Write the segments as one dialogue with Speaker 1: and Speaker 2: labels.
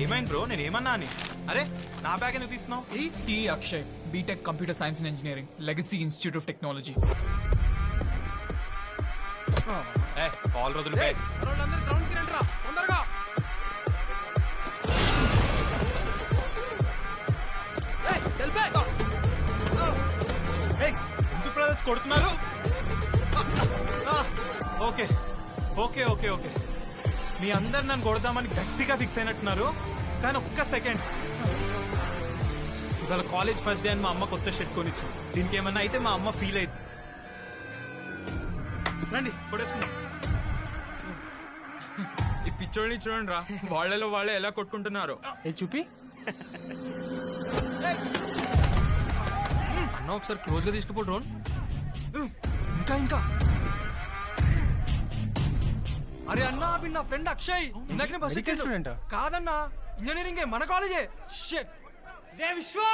Speaker 1: ఏమైంది బ్రో? నేను ఏమన్నా అని? అరే నా బ్యాగ్ ఎందుకు తీస్తున్నావు?
Speaker 2: T Akshay, BTech computer science and engineering, legacy institute of technology.
Speaker 1: కాల్ రోజులు ఎందుకు బ్రదర్స్ కొడుతున్నారు? ఓకే ఓకే ఓకే ఓకే, మీ అందరు నన్ను కొడదామని గట్టిగా ఫిక్స్ అయినట్టున్నారు. కానీ ఒక్క సెకండ్, ఇవాళ కాలేజ్ ఫస్ట్ డే అని మా అమ్మ కొత్త షర్ట్ కొనిచ్చు. దీనికి ఏమన్నా అయితే మా అమ్మ ఫీల్ అయింది. రండి కొడేసుకుందాం.
Speaker 3: ఈ పిచ్చోళ్ళని చూడండి రా, వాళ్ళలో వాళ్ళే ఎలా కొట్టుకుంటున్నారు.
Speaker 1: ఏ చూపి
Speaker 3: అన్న ఒకసారి క్లోజ్ గా తీసుకుపో డ్రోన్.
Speaker 1: ఇంకా ఇంకా
Speaker 4: అరే అన్నా, అవి నా ఫ్రెండ్ అక్షయ్. ఇందాకనే బస్
Speaker 1: స్టూడెంట్
Speaker 4: కాదన్నా, ఇంజనీరింగ్ మన కాలేజే. షిట్ రే విశ్వా.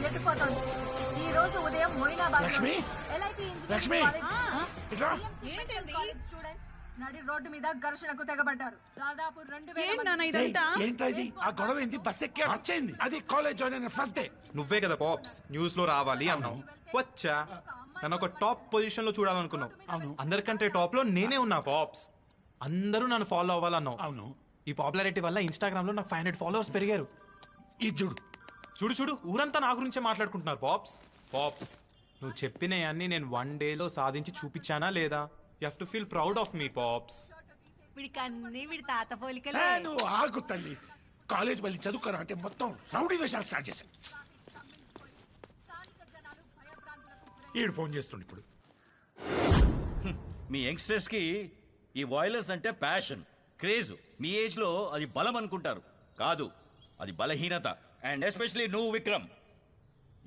Speaker 5: చెడిపోతోంది. ఈ రోజు ఉదయం మొయినాబాద్
Speaker 6: లక్ష్మి? లక్ష్మి? ఇట్రా.
Speaker 5: నడి రోడ్డు మీద ఘర్షణకు తెగబడ్డారు. దాదాపు 2000 మంది.
Speaker 6: ఏంట్రా ఇది? ఆ గొడవ ఏంది? బస్ ఎక్కి వచ్చేయింది. అది కాలేజ్ జాయిన్ అయిన ఫస్ట్ డే.
Speaker 1: నువ్వే కదా పాప్స్ న్యూస్ లో రావాలి అన్నావు. వచ్చా, నన్ను ఒక టాప్ పొజిషన్ లో చూడాలనుకున్నావు.
Speaker 6: అవును.
Speaker 1: అందరికంటే టాప్ లో నేనే ఉన్నా పాప్స్. అందరూ నన్ను ఫాలో అవ్వాలన్నావు.
Speaker 6: అవును.
Speaker 1: ఈ పాపులారిటీ వల్ల ఇన్స్టాగ్రామ్ లో నాకు 500 ఫాలోవర్స్ పెరిగారు.
Speaker 6: ఇది చూడు.
Speaker 1: చూడు చూడు, ఊరంతా నా గురించే మాట్లాడుకుంటున్నారు. పాప్స్ పాప్స్ నువ్వు చెప్పినవన్నీ నేను 1 డేలో సాధించి చూపించానా లేదా? You have to feel proud of me pops.
Speaker 7: వీడికన్నీ వీడి తాత
Speaker 6: ఏ,
Speaker 7: పోలికలే.
Speaker 6: నువ్వు ఆగు తల్లి. కాలేజ్ వెళ్ళి చదువుకోరా అంటే మొత్తం రౌడీ వేషాలు స్టార్ట్ చేశాను. ఈడు ఫోన్ చేస్తుండు ఇప్పుడు.
Speaker 8: మీ యంగ్స్టర్స్ కి ఈ వాయిలెన్స్ అంటే ప్యాషన్, క్రేజ్. మీ ఏజ్ లో అది బలం అనుకుంటారు, కాదు, అది బలహీనత. అండ్ ఎస్పెషలీ నువ్వు Vikram,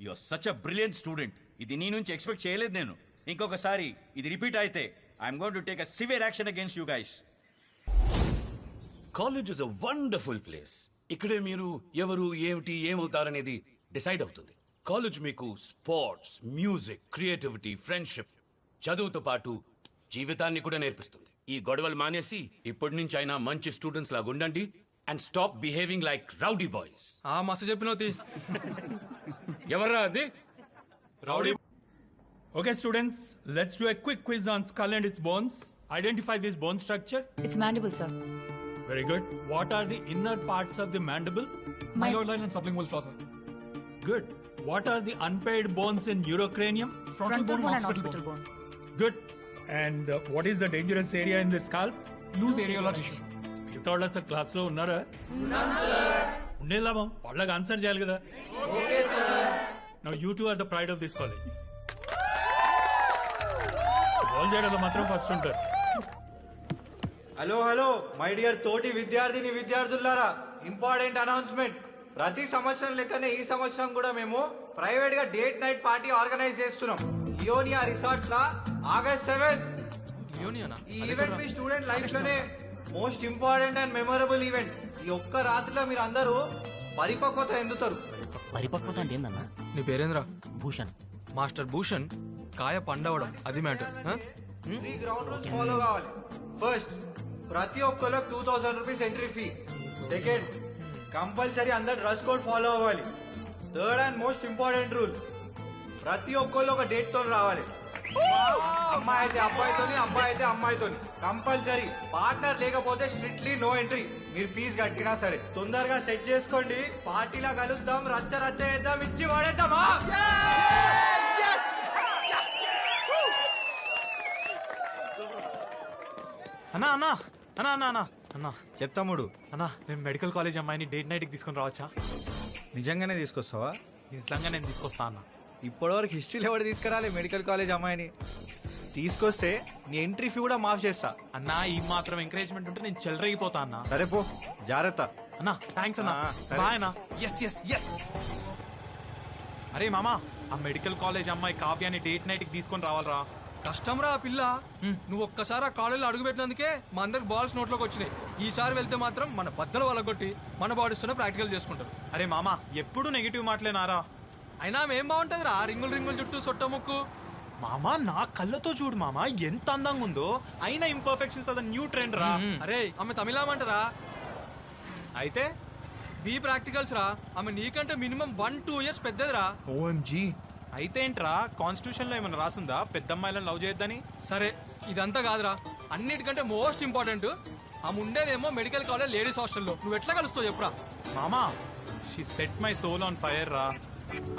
Speaker 8: you are such a brilliant student. ఇది నీ నుంచి ఎక్స్పెక్ట్ చేయలేదు నేను. ఇంకొకసారి ఇది రిపీట్ అయితే I'm going to take a severe action against you guys.
Speaker 9: College is a wonderful place. ఇక్కడే మీరు ఎవరు ఏమిటి ఏమవుతారనేది డిసైడ్ అవుతుంది. కాలేజ్ మీకు స్పోర్ట్స్, మ్యూజిక్, క్రియేటివిటీ, ఫ్రెండ్షిప్, చదువుతో పాటు జీవితాన్ని కూడా నేర్పిస్తుంది. ఈ గొడవలు మానేసి ఇప్పటి నుంచి అయినా మంచి స్టూడెంట్స్ లాగా ఉండండి and stop behaving like rowdy boys.
Speaker 4: ఆ మస్తు చెప్పినవుతి.
Speaker 9: ఎవర్రా అది?
Speaker 1: Rowdy.
Speaker 10: Okay, students, let's do a quick quiz on skull and its bones. Identify this bone structure.
Speaker 7: It's mandible, sir.
Speaker 10: Very good. What are the inner parts of the mandible?
Speaker 2: Myloid and sublingual fossa.
Speaker 10: Good. What are the unpaired bones in neurocranium?
Speaker 2: Frontal bone and
Speaker 7: occipital bone.
Speaker 10: Good. And what is the dangerous area in the scalp?
Speaker 2: Loose areolar tissue.
Speaker 10: You thought us a class లో ఉన్నారా? ఉండేలామా? వాళ్ళకి answer చేయాలి కదా. Now you two are the pride of this college. Ball చేయడంలో మాత్రం first ఉంటారు.
Speaker 11: Hello hello my dear తోటి విద్యార్థిని విద్యార్థులారా, ఇంపార్టెంట్ అనౌన్స్మెంట్. ప్రతి సంవత్సరం లెక్కనే ఈ సంవత్సరం కూడా మేము ప్రైవేట్ గా డేట్ నైట్ పార్టీ ఆర్గనైజ్ చేస్తున్నాం లియోనియా రిసార్ట్స్ లా August 7th. ఈ ఈవెంట్ మీ స్టూడెంట్ లైఫ్ లోనే most important and memorable event. ఈ ఒక్క రాత్రిలో మీరు అందరూ పరిపక్వత ఎందుతారు.
Speaker 8: పరిపక్వత అంటే ఏందన్నా?
Speaker 4: నీ పేరేంద్రా?
Speaker 8: భూషణ్.
Speaker 4: మాస్టర్ భూషణ్. కాయ పండవడం అది మ్యాటర్.
Speaker 11: 3 గ్రౌండ్ రూల్స్ ఫాలో కావాలి. ఫస్ట్, ప్రతి ఒక్కరికి 2000 rupees entry fee. Second, compulsory అందరు డ్రెస్ కోడ్ ఫాలో అవ్వాలి. Third and most important rule, ప్రతి ఒక్కళ్ళు ఒక డేట్ తో రావాలి. అమ్మాయి అయితే అబ్బాయితోని, అబ్బాయి అయితే అమ్మాయితోని. కంపల్సరీ. పార్ట్నర్ లేకపోతే స్ట్రిక్ట్లీ నో ఎంట్రీ. మీరు ఫీజు కట్టినా సరే. తొందరగా సెట్ చేసుకోండి. పార్టీలా కలుద్దాం, రచ్చ రచ్చ చేద్దాం, ఇచ్చి వాడేద్దామా?
Speaker 1: అన్నా అన్నా అన్నా అన్నా అన్నా అన్నా
Speaker 11: చెప్తాముడు.
Speaker 1: అన్నా, నేను మెడికల్ కాలేజ్ అమ్మాయిని డేట్ నైట్ కి తీసుకొని రావచ్చా?
Speaker 11: నిజంగానే తీసుకొస్తావా?
Speaker 1: నిజంగా నేను తీసుకొస్తా అన్నా.
Speaker 11: ఇప్పటివరకు హిస్టరీలో ఎవరు తీసుకురాలే మెడికల్ కాలేజ్ అమ్మాయిని. తీసుకొస్తే నీ ఎంట్రీ ఫీ కూడా మాఫ్ చేస్తా.
Speaker 1: అన్నా, ఈ మాత్రం ఎంకరేజ్మెంట్ ఉంటే నేను చెలరేగిపోతా అన్నా.
Speaker 11: సరే పో, జాగ్రత్త.
Speaker 1: అన్నా థ్యాంక్స్ అన్నా.
Speaker 11: సరే.
Speaker 1: బాయ్ అన్నా. Yes yes yes. అరే మామా, ఆ మెడికల్ కాలేజ్ అమ్మాయి కావ్యాన్ని డేట్ నైట్ కి తీసుకొని రావాలరా.
Speaker 4: కష్టం రా పిల్ల. నువ్వు ఒక్కసారి ఆ కాలేజీలో అడుగు పెట్టినందుకే మా అందరికి బాల్స్ నోట్లోకి వచ్చినాయి. ఈసారి వెళ్తే మాత్రం మన బద్దలు వాళ్ళగొట్టి మన బాడీస్తోనే ప్రాక్టికల్ చేసుకుంటారు.
Speaker 1: అరే మామా, ఎప్పుడు నెగిటివ్ మాటలేనారా?
Speaker 4: అయినా ఏం బాగుంటది రా, రింగులు రింగులు చుట్టూ సొట్ట ముక్కు.
Speaker 1: మామా, నా కళ్ళతో చూడు మామా, ఎంత అందంగా ఉందో. అయినా ఇంపర్ఫెక్షన్స్ అద న్యూ ట్రెండ్ రా.
Speaker 4: అరే ఆమె తమిళమంటారా?
Speaker 1: అయితే
Speaker 4: బీ ప్రాక్టికల్స్ రా. ఆమె నీకంటే మినిమం 1-2 ఇయర్స్ పెద్దదిరా.
Speaker 2: OMG.
Speaker 1: అయితే ఏంట్రా, కాన్స్టిట్యూషన్ లో ఏమైనా రాసుందా పెద్ద అమ్మాయిలను లవ్ చేయొద్దని?
Speaker 4: సరే ఇదంతా కాదురా, అన్నిటికంటే మోస్ట్ ఇంపార్టెంట్ ఆమె ఉండేదేమో మెడికల్ కాలేజ్ లేడీస్ హాస్టల్లో. నువ్వు ఎట్లా కలుస్తావు చెప్పురా?
Speaker 1: మామా, she set my soul on fire రా.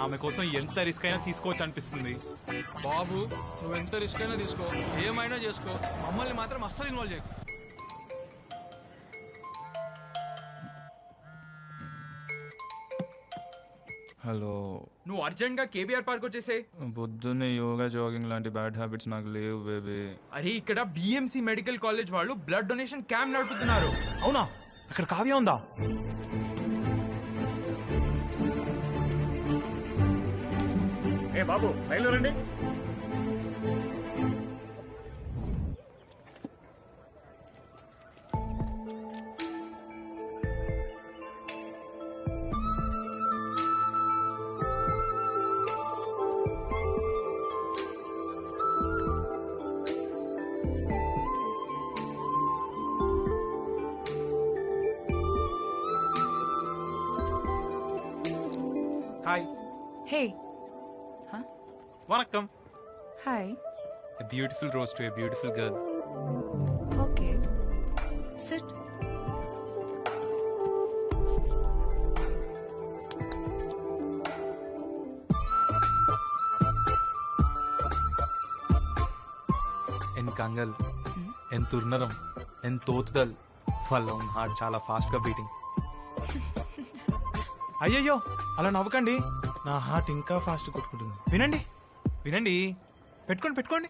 Speaker 1: ఆమె కోసం ఎంత రిస్క్ అయినా తీసుకోవచ్చు అనిపిస్తుంది.
Speaker 4: బాబు, నువ్వు ఎంత రిస్క్ అయినా తీసుకో, ఏమైనా చేసుకో, మమ్మల్ని మాత్రం అస్సలు ఇన్వాల్వ్ చేయకు.
Speaker 3: హలో, నువ్వు అర్జెంట్ గా కేబీఆర్ పార్క్ వచ్చేసే.
Speaker 10: పొద్దున్నే యోగా జాగింగ్ లాంటి బ్యాడ్ హ్యాబిట్స్ నాకు లేవు బేబీ.
Speaker 3: అరే, ఇక్కడ బిఎంసి మెడికల్ కాలేజ్ వాళ్ళు బ్లడ్ డొనేషన్ క్యాంప్ నడుపుతున్నారు.
Speaker 1: అవునా? అక్కడ కావ్య ఉందా?
Speaker 6: ఏ బాబు, లైన్లో రండి.
Speaker 7: Hey
Speaker 1: vanakkam.
Speaker 7: Hi.
Speaker 1: A beautiful rose to a beautiful girl.
Speaker 7: Okay sit.
Speaker 1: En కంగల్, en తుర్నరం, en తోతుదల్. వాళ్ళ హార్ట్ చాలా ఫాస్ట్ గా బీటింగ్. అయ్యయ్యో అలా నవ్వకండి, నా హార్ట్ ఇంకా ఫాస్ట్ కొట్టుకుంటుంది. వినండి వినండి, పెట్టుకోండి పెట్టుకోండి.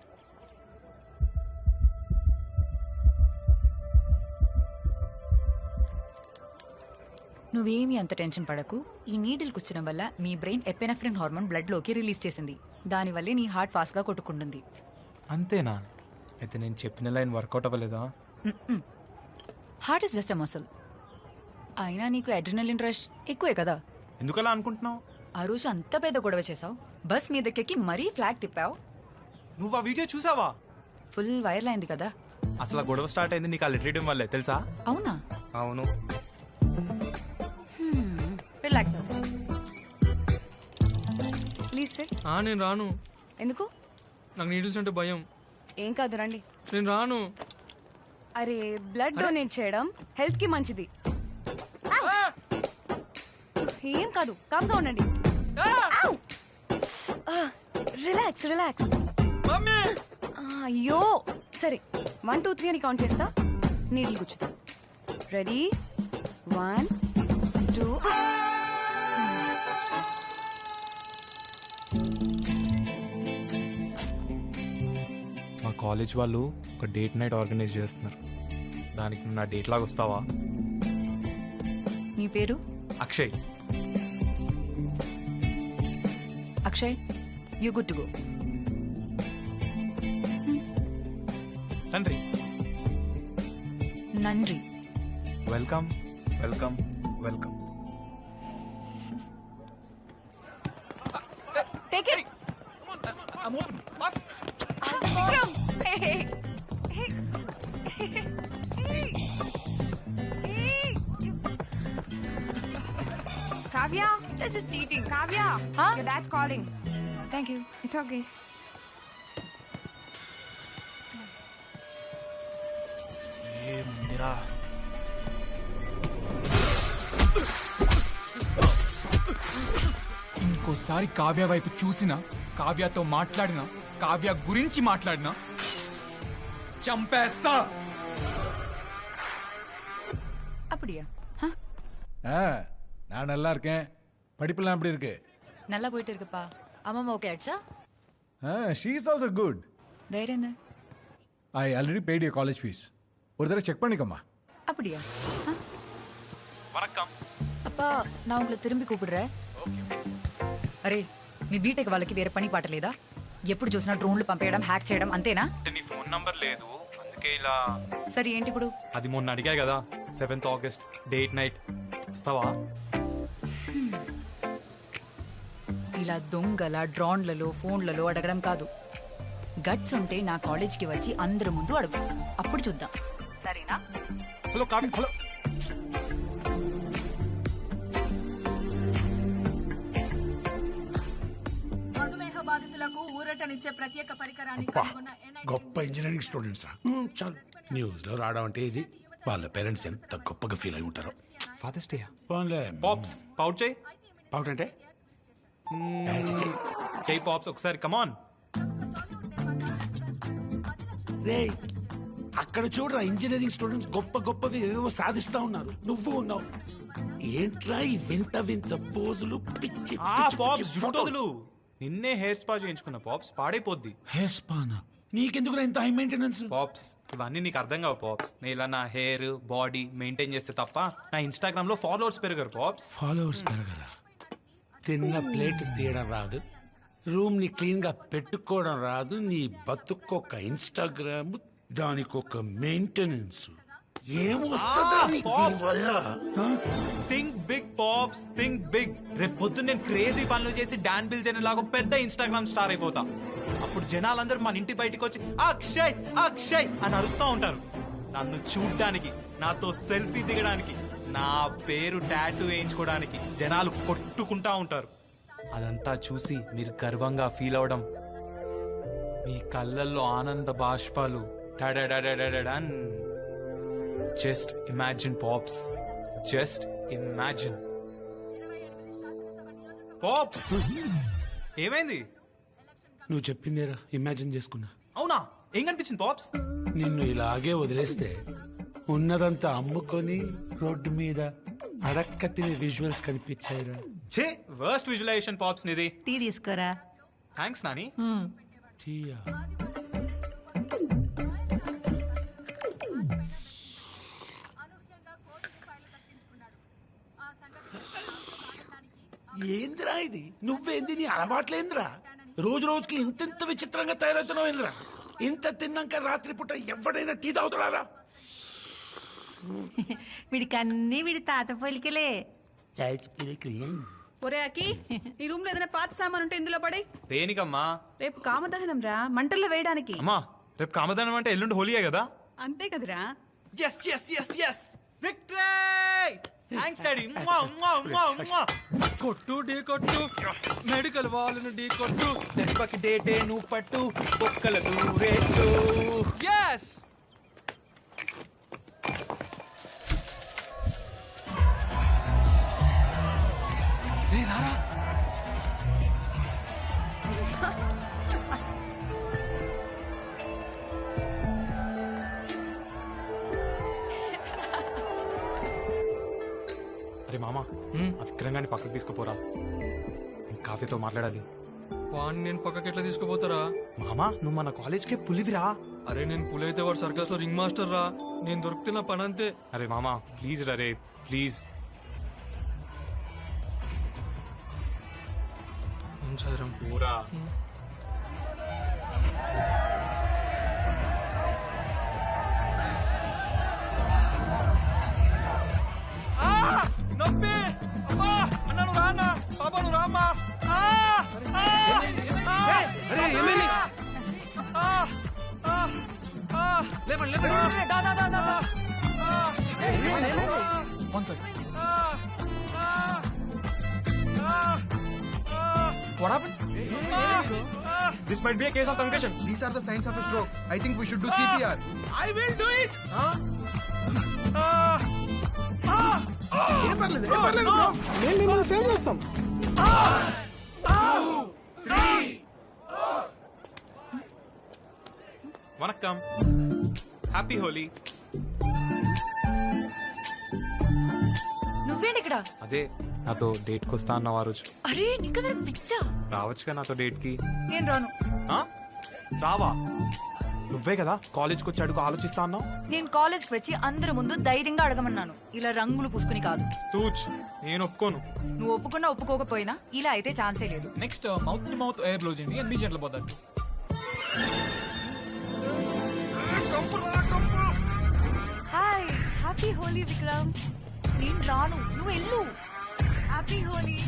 Speaker 7: నువ్వేమీ అంత టెన్షన్ పడకు. ఈ నీడిల్ కూర్చడం వల్ల మీ బ్రెయిన్ ఎపెనఫ్రిన్ హార్మోన్ బ్లడ్ లోకి రిలీజ్ చేసింది. దానివల్లే నీ హార్ట్ ఫాస్ట్ గా కొట్టుకుంటుంది.
Speaker 1: అంతేనా? అయితే నేను చెప్పిన లైన్ వర్కౌట్ అవ్వలేదా?
Speaker 7: Heart is just a muscle. అయినా నీకు అడ్రినలిన్ రష్ ఎక్కువే కదా.
Speaker 1: ఎందుకలా అనుకుంటున్నావు?
Speaker 7: ఆ రోజు అంత పెద్ద గొడవ చేసావు, బస్ మీదకెక్కి మరీ ఫ్లాగ్ తిప్పావు.
Speaker 1: నువ్వు ఆ వీడియో చూసావా?
Speaker 7: ఫుల్ వైరల్ అయింది కదా.
Speaker 1: అసలు ఆ గొడవ స్టార్ట్ అయింది నీకు ఆ లెటర్ ఇవ్వడం వల్లే తెలుసా?
Speaker 7: అవునా?
Speaker 1: అవును.
Speaker 7: Relax please sir.
Speaker 4: నేను రాను.
Speaker 12: ఎందుకు?
Speaker 4: నాకు నీడిల్స్ అంటే భయం.
Speaker 12: ఏం కాదు రండి.
Speaker 4: నేను రాను.
Speaker 12: అరే బ్లడ్ డొనేట్ చేయడం హెల్త్ కి మంచిది. ఏం కాదు, కామ్గా ఉండండి. Relax relax. అయ్యో సరే 1 2 3 అని కౌంట్ చేస్తా. నీళ్ళు గుచ్చుతా. రెడీ 1 2.
Speaker 1: మా కాలేజ్ వాళ్ళు ఒక డేట్ నైట్ ఆర్గనైజ్ చేస్తున్నారు. దానికి నువ్వు నా డేట్ లాగా వస్తావా?
Speaker 7: నీ పేరు?
Speaker 1: Akshay.
Speaker 7: Akshay, you good to go.
Speaker 1: తండ్రి.
Speaker 7: నండ్రి.
Speaker 1: Welcome welcome welcome.
Speaker 12: Take it.
Speaker 5: Kavya,
Speaker 7: This is cheating.
Speaker 5: Kavya,
Speaker 7: Huh?
Speaker 5: your dad's calling.
Speaker 7: Thank you.
Speaker 5: It's okay.
Speaker 2: ఇంకోసారి కావ్య వైపు చూసినా, కావ్యతో మాట్లాడినా, కావ్య గురించి మాట్లాడినా చంపేస్తా.
Speaker 7: அப்படியா?
Speaker 6: நான் நல்லா இருக்கேன். படிப்பெல்லாம் எப்படி இருக்கு?
Speaker 7: நல்லா போயிட்டு இருக்குப்பா. அம்மா ஓகே ஆச்சா?
Speaker 6: She is also good.
Speaker 7: வேற என்ன?
Speaker 6: I already paid your college fees. ஒரு தடவை செக் பண்ணிக்கம்மா.
Speaker 7: அப்படியா?
Speaker 1: వనక్కం.
Speaker 7: அப்பா நான் உங்களை திரும்பி கூப்பிடுறேன். అరే మీ బీటెక్ వాళ్ళకి వేరే పని పాట లేదా? ఎప్పుడు చూసినా డ్రోన్లు పంపేయడం, హ్యాక్ చేయడం అంతేనా?
Speaker 1: నీ ఫోన్ నంబర్ లేదు అందుకే ఇలా.
Speaker 7: సరే ఏంటి ఇప్పుడు?
Speaker 1: అది మొన్న అడిగా కదా, 7th ఆగస్ట్ డేట్ నైట్ వస్తావా?
Speaker 7: ఇలా దొంగల డ్రోన్లలో ఫోన్లలో అడగడం కాదు. గట్స్ ఉంటే నా కాలేజ్కి వచ్చి అందరి ముందు అడుగు, అప్పుడు చూద్దాం. సరేనా?
Speaker 1: హలో కావ్య. హలో.
Speaker 5: మధుమేహ బాధితులకు ఊరటనిచ్చే ప్రత్యేక పరికరాన్ని
Speaker 6: అబ్బా,
Speaker 5: కనుగొన్న NIT
Speaker 6: గొప్ప ఇంజనీరింగ్ స్టూడెంట్స్ రా. చాలు న్యూస్ లో రావడం అంటే ఇది. వాళ్ళ పేరెంట్స్ ఎంత గొప్పగా ఫీల్ అయి ఉంటారో.
Speaker 1: Father's day.
Speaker 6: పోన్లే.
Speaker 1: పాప్స్ పౌట్ చేయి.
Speaker 6: పౌట్ అంటే
Speaker 1: చేయి పాప్స్ ఒకసారి. కమాన్.
Speaker 6: రే అక్కడ చూడరా, ఇంజనీరింగ్ స్టూడెంట్స్ గొప్ప గొప్పవి ఏవో సాధిస్తా ఉన్నారు. నువ్వు ఉన్నావు ఏంట్రా ఈ వింత వింత పోజులు, పిచ్చి
Speaker 1: పాప్స్ జుట్టోదులు. నిన్నే హెయిర్ స్పా చేయించుకున్న పాప్స్, పాడైపోద్ది.
Speaker 6: హెయిర్ స్పానా? నీకెందుకు ఇంత హై మెయింటెనెన్స్?
Speaker 1: పాప్స్ ఇవన్నీ నీకు అర్థం కావు పాప్స్. నేను ఇలా నా హెయిర్ బాడీ మెయింటైన్ చేస్తే తప్ప నా ఇన్స్టాగ్రామ్ లో ఫాలోవర్స్ పెరగరు పాప్స్.
Speaker 6: ఫాలోవర్స్ పెరగరా? తిన్న ప్లేట్ తీయడం రాదు, రూమ్ ని క్లీన్ గా పెట్టుకోవడం రాదు, నీ బతుకొక ఇన్స్టాగ్రామ్, దానికొక maintenance.
Speaker 1: Think big pops, think big. రేపు పొద్దున్న నేను క్రేజీ పనులు చేసి డాన్ బిల్ జన్ లాగా పెద్ద ఇన్స్టాగ్రామ్ స్టార్ అయిపోతా. అప్పుడు జనాలందరూ మన ఇంటి బయటికి వచ్చి అక్షయ్ అక్షయ్ అని అరుస్తూ ఉంటారు. నన్ను చూడ్డానికి, నాతో సెల్ఫీ దిగడానికి, నా పేరు టాటూ వేయించుకోవడానికి జనాలు కొట్టుకుంటా ఉంటారు. అదంతా చూసి మీరు గర్వంగా ఫీల్ అవడం, మీ కళ్ళల్లో ఆనంద బాష్పాలు just imagine pops, just imagine. Pops ఏమైంది?
Speaker 6: నువ్వు చెప్పిందేరా ఇమాజిన్ చేసుకున్నా.
Speaker 1: అవునా? ఏం కనిపించింది పాప్స్?
Speaker 6: నిన్ను ఇలాగే వదిలేస్తే ఉన్నదంతా అమ్ముకొని రోడ్డు మీద అడక్క తిని విజువల్స్ కనిపించాయిరా.
Speaker 1: ఛే, వర్స్ట్ విజువలైజేషన్ పాప్స్ నిది.
Speaker 5: టీ తీసుకోరా.
Speaker 1: థ్యాంక్స్ నాని.
Speaker 6: టీయా? ఏందిరా ఇది? నువ్వేంది? నీ అలవాట్లేందిరా? రోజు రోజుకి ఇంత విచిత్రంగా తయారవుతున్నావు ఏందిరా? ఇంత తిన్నాక రాత్రిపూట ఎవడైనా టీ తాగుతాడా?
Speaker 5: వీడికి అన్ని వీడి తాత పోలికలే.
Speaker 12: ఒరే అకి, నీ రూమ్ లో ఏదైనా పాత సామాన్ ఉంటే ఇందులో పడి.
Speaker 1: దేనికమ్మా?
Speaker 12: రేపు కామదహనం రా, మంటల్లో వేయడానికి.
Speaker 1: అమ్మా, రేపు కామదానం అంటే ఎల్లుండి హోలీయే కదా?
Speaker 12: అంతే కదరా.
Speaker 1: Yes yes yes yes victory! Thanks daddy.
Speaker 4: కొట్టు ఢీ కొట్టు, మెడికల్ వాళ్ళను ఢీ కొట్టు,
Speaker 1: దెబ్బకి డేటే నువ్వు పట్టు, ఒక్కల దూరేట్టు.
Speaker 4: ఎస్.
Speaker 1: రే రారా. అరే మామా, ఆ విక్రంగాన్ని పక్కకు తీసుకుపోరా, కాఫీతో మాట్లాడాలి.
Speaker 4: వాడిని నేను పక్కకి ఎట్లా తీసుకుపోతారా?
Speaker 1: మామా, నువ్వు మన కాలేజ్కే పులివిరా.
Speaker 4: అరే నేను పులి అయితే వాడు సర్కస్ లో రింగ్ మాస్టర్ రా. నేను దొరుకుతున్న పని అంతే.
Speaker 1: అరే మామా ప్లీజ్ రే, ప్లీజ్.
Speaker 4: సరే
Speaker 1: పూరా.
Speaker 4: నొప్పి! అమ్మా! అన్న నువ్వు రా అన్న! పాపా నువ్వు రా అమ్మా!
Speaker 2: One second. What happened?
Speaker 3: This might be a case of concussion.
Speaker 11: These are the signs of a stroke. I think we should do CPR.
Speaker 4: I will do it!
Speaker 11: ఏం పర్లేదు బ్రో. నేను సేవ్ చేస్తాం.
Speaker 1: వనక్కం. హ్యాపీ హోలీ.
Speaker 7: నువ్వేంటి ఇక్కడ?
Speaker 1: అదే నాతో date కి వస్తా అన్నావు ఆ రోజు.
Speaker 7: అరే నీకదర పిచ్చా?
Speaker 1: రావచ్చుగా నాతో డేట్ కి.
Speaker 7: నేను రాను.
Speaker 1: రావా? నువ్వే కదా కాలేజ్కి వచ్చి అడుగు ఆలోచిస్తా అన్నావు.
Speaker 7: నేను కాలేజ్కి వచ్చి అందరి ముందు ధైర్యంగా అడగమన్నాను, ఇలా రంగులు పూసుకుని కాదు.
Speaker 1: తూచ్, నేను ఒప్పుకోను.
Speaker 7: నువ్వు ఒప్పుకున్నా ఒప్పుకోకపోయినా ఇలా అయితే ఛాన్సే లేదు.
Speaker 2: Next mouth to mouth air blow చేయండి and be gentle about that.
Speaker 7: Hi, happy Holi Vikram. నేను రాను, నువ్వు వెళ్ళు. హ్యాపీ హోలీ.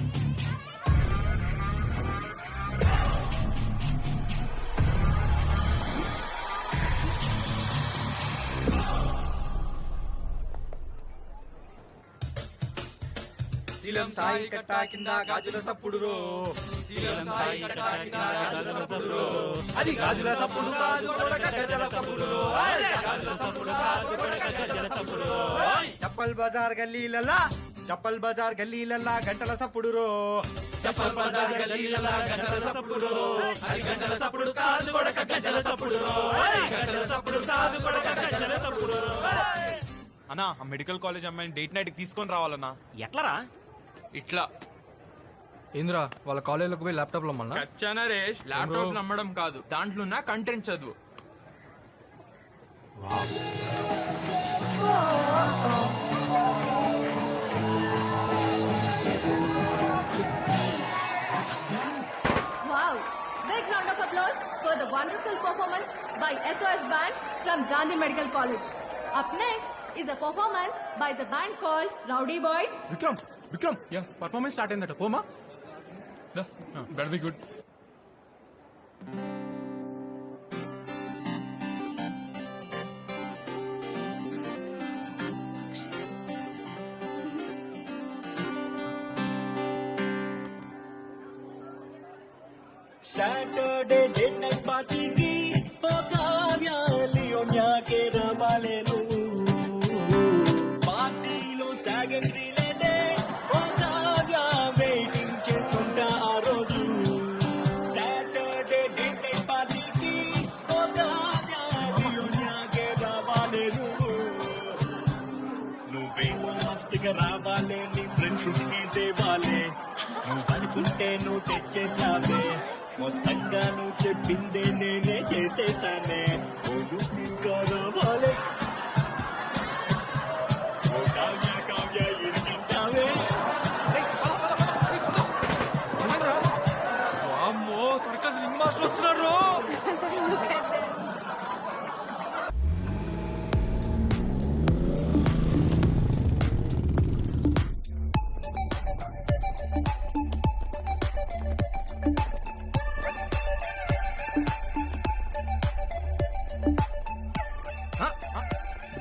Speaker 11: శీలం సాయి కట్టా కింద గాజుల సప్పుడు రో. శీలం సాయి కట్టా కింద గాజుల సప్పుడు రో. అది గాజుల సప్పుడు కాదు కొడక గజల సప్పుడు రో. అరే గాజుల సప్పుడు కాదు కొడక గజల సప్పుడు రో. చప్పల్ బజార్ గల్లీలల్లా, చప్పల్ బజార్ గల్లీలల్లా గంటల సప్పుడు రో. చప్పల్ బజార్ గల్లీలల్లా గంటల సప్పుడు రో. అది గంటల సప్పుడు కాదు కొడక గజల సప్పుడు రో. అరే గజల సప్పుడు కాదు కొడక గజల సప్పుడు రో.
Speaker 1: అన్నా, ఆ మెడికల్ కాలేజ్ అమ్మాయిని డేట్ నైట్ తీసుకొని రావాలన్నా.
Speaker 8: ఎట్లరా?
Speaker 3: ఇట్లా
Speaker 4: ఏంద్రా వాళ్ళ కాలేజీలోకి పోయి ల్యాప్టాప్ లో మళ్ళా
Speaker 3: కచ్చా నరేష్, ల్యాప్టాప్ నమ్మడం కాదు, దాంట్లో ఉన్న కంటెంట్ చదువు.
Speaker 5: Wow! Big round of applause for the wonderful performance by SOS Band from Gandhi Medical College. Up next is a performance by the band called Rowdy Boys.
Speaker 1: Vikram, Vikram, performance start అయిందట, పోమా.
Speaker 2: Better be good.
Speaker 13: Saturday date night పార్టీకి ఓ కావ్య లియోన్యాకే రావాలేను పార్టీలో stagger లేదే ఓ Kavya waiting చేస్తుంటా ఆ రోజు Saturday date night పార్టీకి ఓ కావ్య లియోన్యాకే రావాలేను నువ్వేమో మస్తుగా రావాలే నీ ఫ్రెండ్షిప్ కి దేవాలే నువ్వు అనుకుంటే నువ్వు తెచ్చేస్తావే మొత్తంగా నువ్వు చెప్పిందే నేనే చేసేసానే నువ్వుగా రావాలే ఓ కావ్య కావ్య ఇరికించావే
Speaker 4: అమ్మో సర్కస్ రింగ్ మాస్టర్ వస్తున్నారు.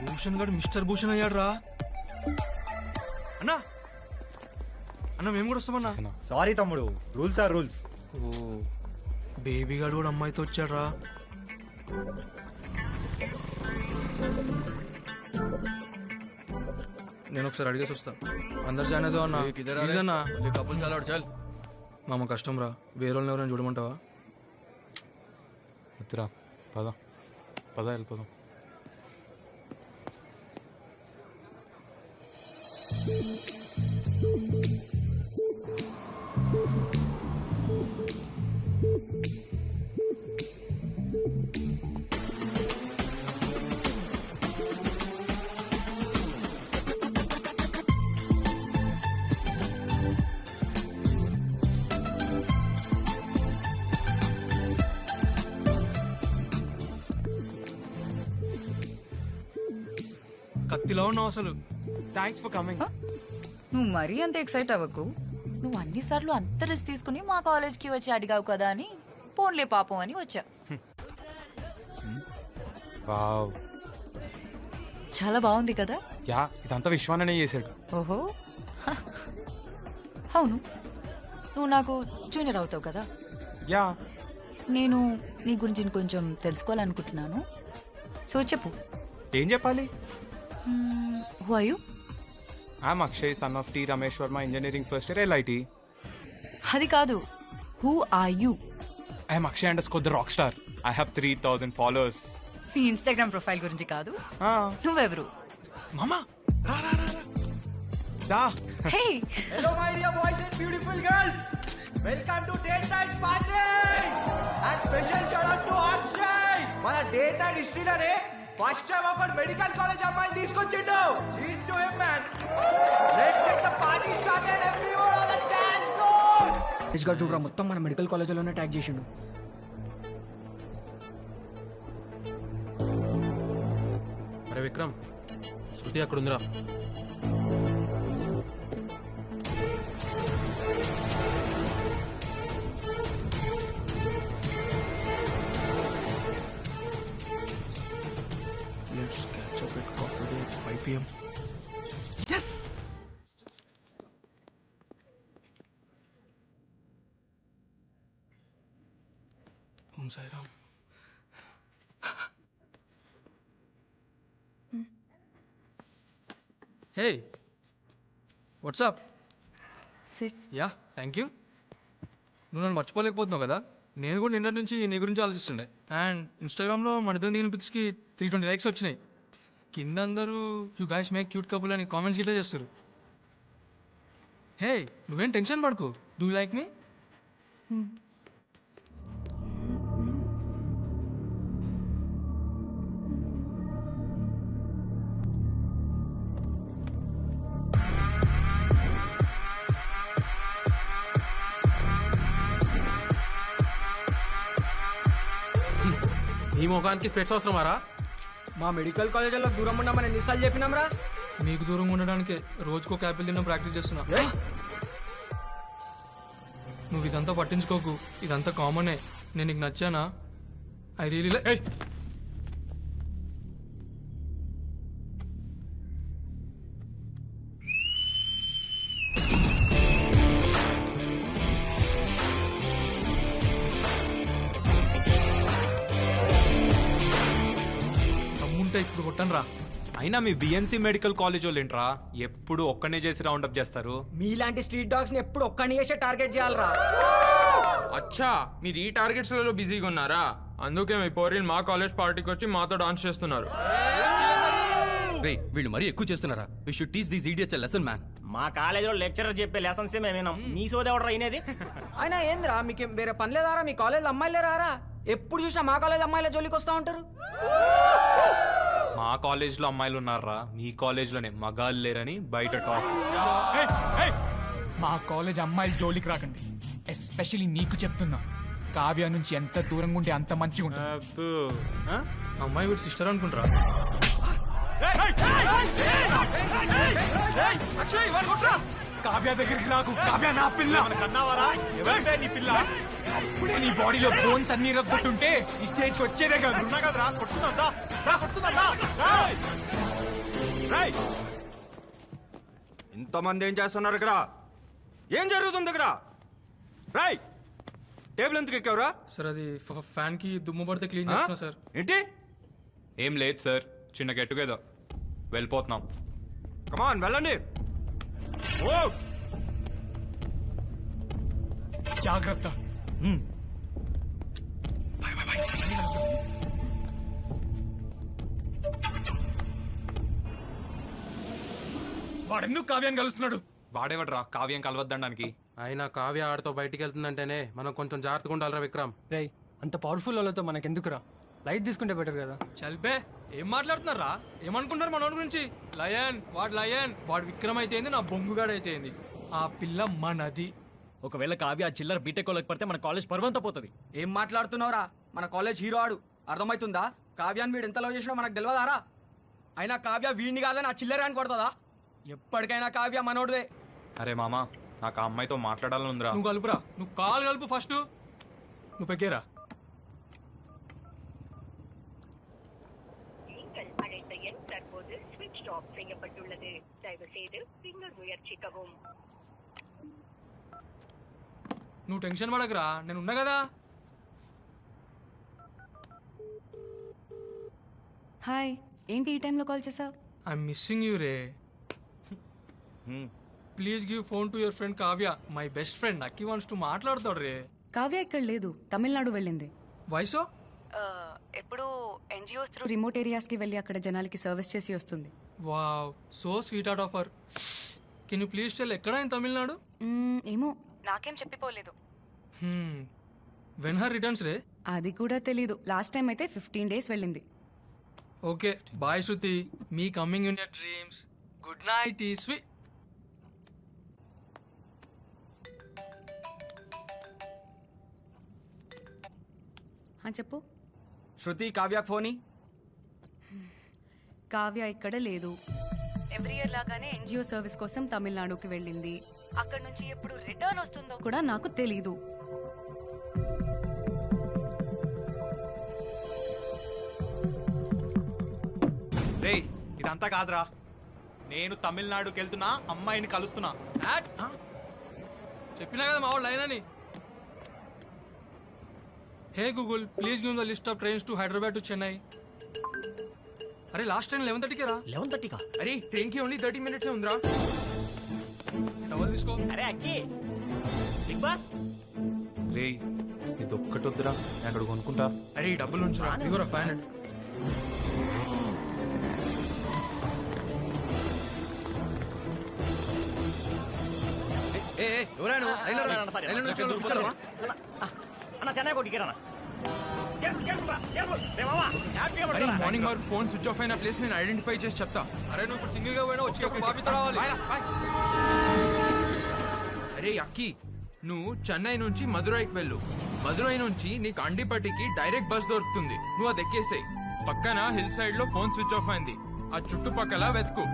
Speaker 4: భూషణ్ గారు మిస్టర్ భూషణ్ అయ్యాడు రా. అన్నా అన్న మేము కూడా వస్తామన్నా.
Speaker 11: సారీ తమ్ముడు, rules are rules.
Speaker 4: Oh baby గారు కూడా అమ్మాయితో వచ్చాడు రా. నేను ఒకసారి అడిగేసి వస్తా. అందరు జాయిన్ అవుతావు అన్న. ప్లీజ్ అన్న.
Speaker 10: కపుల్ చాలా చాలు.
Speaker 4: మామ కష్టం రా, వేరే వాళ్ళని ఎవరైనా చూడమంటావా?
Speaker 1: వద్దురా, పద పద వెళ్ళిపోదాం.
Speaker 4: కత్తిలో ఉన్నావు అసలు.
Speaker 1: Thanks for coming.
Speaker 7: నువ్వు మరీ అంత ఎక్సైట్ అవ్వకు. నువ్వు అన్నిసార్లు అంత రిస్క్ తీసుకుని మా కాలేజ్కి వచ్చి అడిగావు కదా అని పోన్లే పాపం అని వచ్చా.
Speaker 1: వావ్,
Speaker 7: చాలా బాగుంది కదా.
Speaker 1: యా, ఇదంతా విశ్వాననే చేశాడు.
Speaker 7: ఓహో అవును, నువ్వు నాకు జూనియర్ అవుతావు కదా.
Speaker 1: యా,
Speaker 7: నేను నీ గురించి కొంచెం తెలుసుకోవాలనుకుంటున్నాను. సో చెప్పు.
Speaker 1: ఏం చెప్పాలి?
Speaker 7: Who are you?
Speaker 1: I'm Akshay, son of T Ramesh Varma, engineering first year, LIT.
Speaker 7: అది కాదు, who are you?
Speaker 1: I'm Akshay underscore the rock star. I have 3000 followers.
Speaker 7: నీ ఇన్స్టాగ్రామ్ ప్రొఫైల్ గురించి కాదు. నువ్వెవరు?
Speaker 4: మామా రా రా రా
Speaker 1: దా.
Speaker 7: Hey,
Speaker 11: hello my dear boys and beautiful girls, welcome to date night party and special shout out to Akshay. మన డేట్ నైట్ హిస్టరీలోనే ఫస్ట్ టైం ఒక మెడికల్ కాలేజ్ అమ్మాయిని తీసుకొచ్చిండు. Cheers to him man. Let's get the party started everyone on the dance floor.
Speaker 14: గా చూడరా, మొత్తం మన medical కాలేజీలోనే ట్యాగ్ చేసిండు.
Speaker 10: అరే విక్రమ్, శృతి అక్కడ ఉందిరా.
Speaker 4: Let's catch up at coffee day at 5 PM. Yes! Om Sai Ram. Hey, what's up?
Speaker 7: Sit.
Speaker 4: Yeah, thank you. నువ్వు నన్ను మర్చిపోలేకపోతున్నావు కదా. నేను కూడా నిన్న నుంచి నీ గురించి ఆలోచిస్తుండే. అండ్ ఇన్స్టాగ్రామ్లో మన ఇద్దరు దిగిన పిక్స్కి 320 likes వచ్చినాయి. కింద అందరూ you guys make cute couple అని కామెంట్స్ గిట్లా చేస్తారు. హే, నువ్వేం టెన్షన్ పడుకో. డూ లైక్ మీ?
Speaker 10: ఈ ముఖానికి స్పెట్స్ అవసరమారా?
Speaker 14: మా మెడికల్ కాలేజీలో దూరం ఉన్నామని ఎన్నిసార్లు చెప్పినాం రా.
Speaker 4: నీకు దూరంగా ఉండడానికి రోజుకో యాపిల్ తిన్న ప్రాక్టీస్ చేస్తున్నా. నువ్వు ఇదంతా పట్టించుకోకు, ఇదంతా కామనే. నేను నీకు నచ్చానా? I really like. ఇప్పుడు కొట్టను రా.
Speaker 1: అయినా మీ బిఎన్సి మెడికల్ కాలేజ్ వాళ్ళు ఏంట్రా ఎప్పుడు ఒక్కనే చేసి రౌండప్ చేస్తారు.
Speaker 14: మీలాంటి స్ట్రీట్ డాగ్స్ ని ఎప్పుడు ఒక్కడిని చేసే టార్గెట్ చేయాలరా.
Speaker 3: అచ్చా మీరు ఈ టార్గెట్స్ లలో బిజీగా ఉన్నారా? అందుకే మీ పోరీలు మా కాలేజ్ పార్టీకి వచ్చి మాతో డాన్స్ చేస్తున్నారు.
Speaker 15: వీళ్ళు మరీ ఎక్కువ చేస్తున్నారా? We should teach these idiots a lesson man.
Speaker 14: మా కాలేజీలో లెక్చరర్ చెప్పే లెసన్స్ మేము వినాం. నీ సోది ఎవడరా అయినది? అయినా ఏంద్రా మీకు వేరే పని లేదారా? మీ కాలేజ్ అమ్మాయిలే రారా? ఎప్పుడు చూసినా మా కాలేజ్ అమ్మాయిల జోలికి వస్తా ఉంటారు.
Speaker 1: మా కాలేజ్ లో అమ్మాయిలు ఉన్నారా, మీ కాలేజ్ లోనే మగాళ్ళు లేరని బయట టాక్.
Speaker 2: మా కాలేజ్ అమ్మాయిలు జోలికి రాకండి. ఎస్పెషల్లీ నీకు చెప్తున్నా, కావ్య నుంచి ఎంత దూరంగా ఉంటే అంత మంచిగా ఉంటుంది.
Speaker 4: అమ్మాయి వీడు సిస్టర్ అనుకుంటారా?
Speaker 2: కావ్య దగ్గరికి రాకు. కావ్య నా పిల్ల.
Speaker 1: కన్నావారా? ఎవరిపై నీ పిల్ల?
Speaker 2: అప్పుడే నీ బాడీలో బోన్స్ అన్ని రగ్గొట్టుంటే ఈ స్టేజ్ వచ్చేదే కాదు.
Speaker 1: ఉన్నా కదరా, కొట్టుకుందా
Speaker 11: ఇంతమంది ఏం చేస్తున్నారు ఇక్కడ? ఏం జరుగుతుంది ఇక్కడ? రాయ్, టేబుల్ ఎందుకు ఎక్కావురా?
Speaker 4: సార్ అది ఫ్యాన్ కి దుమ్ము పడితే క్లీన్ చేస్తున్నా సార్.
Speaker 11: ఏంటి?
Speaker 1: ఏం లేదు సార్, చిన్న గెట్ టుగెదర్. వెళ్ళిపోతున్నాం.
Speaker 11: కమాన్ వెళ్ళండి. ఓ
Speaker 2: జాగ్రత్త. వాడెందుకు కావ్యాన్ని కలుస్తున్నాడు?
Speaker 1: వాడేవడ్రా కావ్యం కలవద్దడానికి?
Speaker 15: అయినా కావ్య ఆడితో బయటికి వెళ్తుందంటేనే మనం కొంచెం జాగ్రత్తగా ఉండాలిరా విక్రమ్.
Speaker 14: రేయ్, అంత పవర్ఫుల్ వాళ్ళతో మనకెందుకురా? లైట్ తీసుకుంటే బెటర్ కదా.
Speaker 4: చల్పే ఏం మాట్లాడుతున్నారా? ఏమనుకుంటారు మనోడి గురించి? లయన్ వాడు విక్రమ్ అయితే ఏంది, నా బొంగుగాడు అయితే ఏంది. ఆ పిల్ల మనది.
Speaker 14: ఒకవేళ కావ్య ఆ చిల్లర బీటెక్ వాళ్ళకి పడితే మన కాలేజ్ పర్వంతా పోతుంది. ఏం మాట్లాడుతున్నావురా? మన కాలేజ్ హీరో ఆడు, అర్థమవుతుందా? కావ్యాన్ని వీడు ఎంత లవ్ చేసినా మనకు తెలియదారా? అయినా కావ్య వీడిని కాదని ఆ చిల్లర అని కొడుతుందా? ఎప్పటికైనా కావ్య మనోడిదే.
Speaker 1: అరే మామా, నాకు ఆ అమ్మాయితో మాట్లాడాలని ఉందిరా.
Speaker 4: నువ్వు కలుపురా, నువ్వు కాలు కలుపు ఫస్ట్. నువ్వు పెగ్గేరా. నువ్వు టెన్షన్ పడకరా, నేను ఉన్నా కదా.
Speaker 12: హాయ్, ఏంటి ఈ టైంలో కాల్ చేసావు?
Speaker 4: I'm missing you ray. Please give phone to your friend Kavya. My best friend నక్కి వాంట్స్ టు మాట్లాడతాడు రే.
Speaker 12: కావ్య ఇక్కడ లేదు, తమిళనాడు వెళ్ళింది.
Speaker 4: వయసు
Speaker 12: ఎప్పుడు ఎన్జిఓస్ త్రూ రిమోట్ ఏరియాస్ కి వెళ్ళి అక్కడ జనాలకి సర్వీస్ చేసి వస్తుంది.
Speaker 4: Wow, so sweet heart of her. Can you please tell ఎక్కడ ఇన్ తమిళనాడు?
Speaker 12: ఏమో, నాకేం చెప్పిపోలేదు.
Speaker 4: వెన్ హర్ రిటర్న్స్ రే?
Speaker 12: అది కూడా తెలీదు. లాస్ట్ టైం అయితే 15 days వెళ్ళింది.
Speaker 4: Okay bye Shruti, me coming in your dreams. Good night ఈ స్వీట్.
Speaker 12: చెప్పు.
Speaker 14: శృతి, కావ్య ఫోని.
Speaker 12: కావ్య ఇక్కడ లేదు. ఎవ్రీ ఇయర్ లాగానే ఎన్జిఓ సర్వీస్ కోసం తమిళనాడుకి వెళ్ళింది. అక్కడ నుంచి ఎప్పుడు రిటర్న్ వస్తుందో కూడా నాకు తెలీదు.
Speaker 1: రే, ఇదంతా కాదురా. నేను తమిళనాడుకి వెళ్తున్నా, అమ్మాయిని కలుస్తున్నా.
Speaker 4: చెప్పినా కదా మా వాడు లైన్ అని. హే Google, please give the list of trains to Hyderabad to Chennai. అరే లాస్ట్ ట్రైన్ 11:30 రా.
Speaker 14: 11:30
Speaker 4: అరే ట్రైన్ కి ఓన్లీ 30 minutes ఉందిరా. టవల్ తీసుకో.
Speaker 14: అరే అక్కి, బిగ్ బాస్.
Speaker 1: రే, ఇది ఒక్కటి వద్దురా, నేను అక్కడ కొనుక్కుంటా.
Speaker 4: అరే ఈ డబ్బులు ఉంచురా. ఇదిగోరా 500. మార్నింగ్ వరకు ఫోన్ స్విచ్ ఆఫ్ అయిన ప్లేస్ నేను ఐడెంటిఫై చేసి చెప్తా. అరే నువ్వు ఇప్పుడు సింగిల్ గా పోయినా వచ్చి ఒక బాబీతో రావాలి. అరే అక్కి, నువ్వు చెన్నై నుంచి మదురైకి వెళ్ళు. మదురై నుంచి నీకు అండిపట్టికి డైరెక్ట్ బస్ దొరుకుతుంది. నువ్వు అది ఎక్కేసాయి. పక్కన హిల్ సైడ్ లో ఫోన్ స్విచ్ ఆఫ్ అయింది. ఆ చుట్టుపక్కల వెతుకు.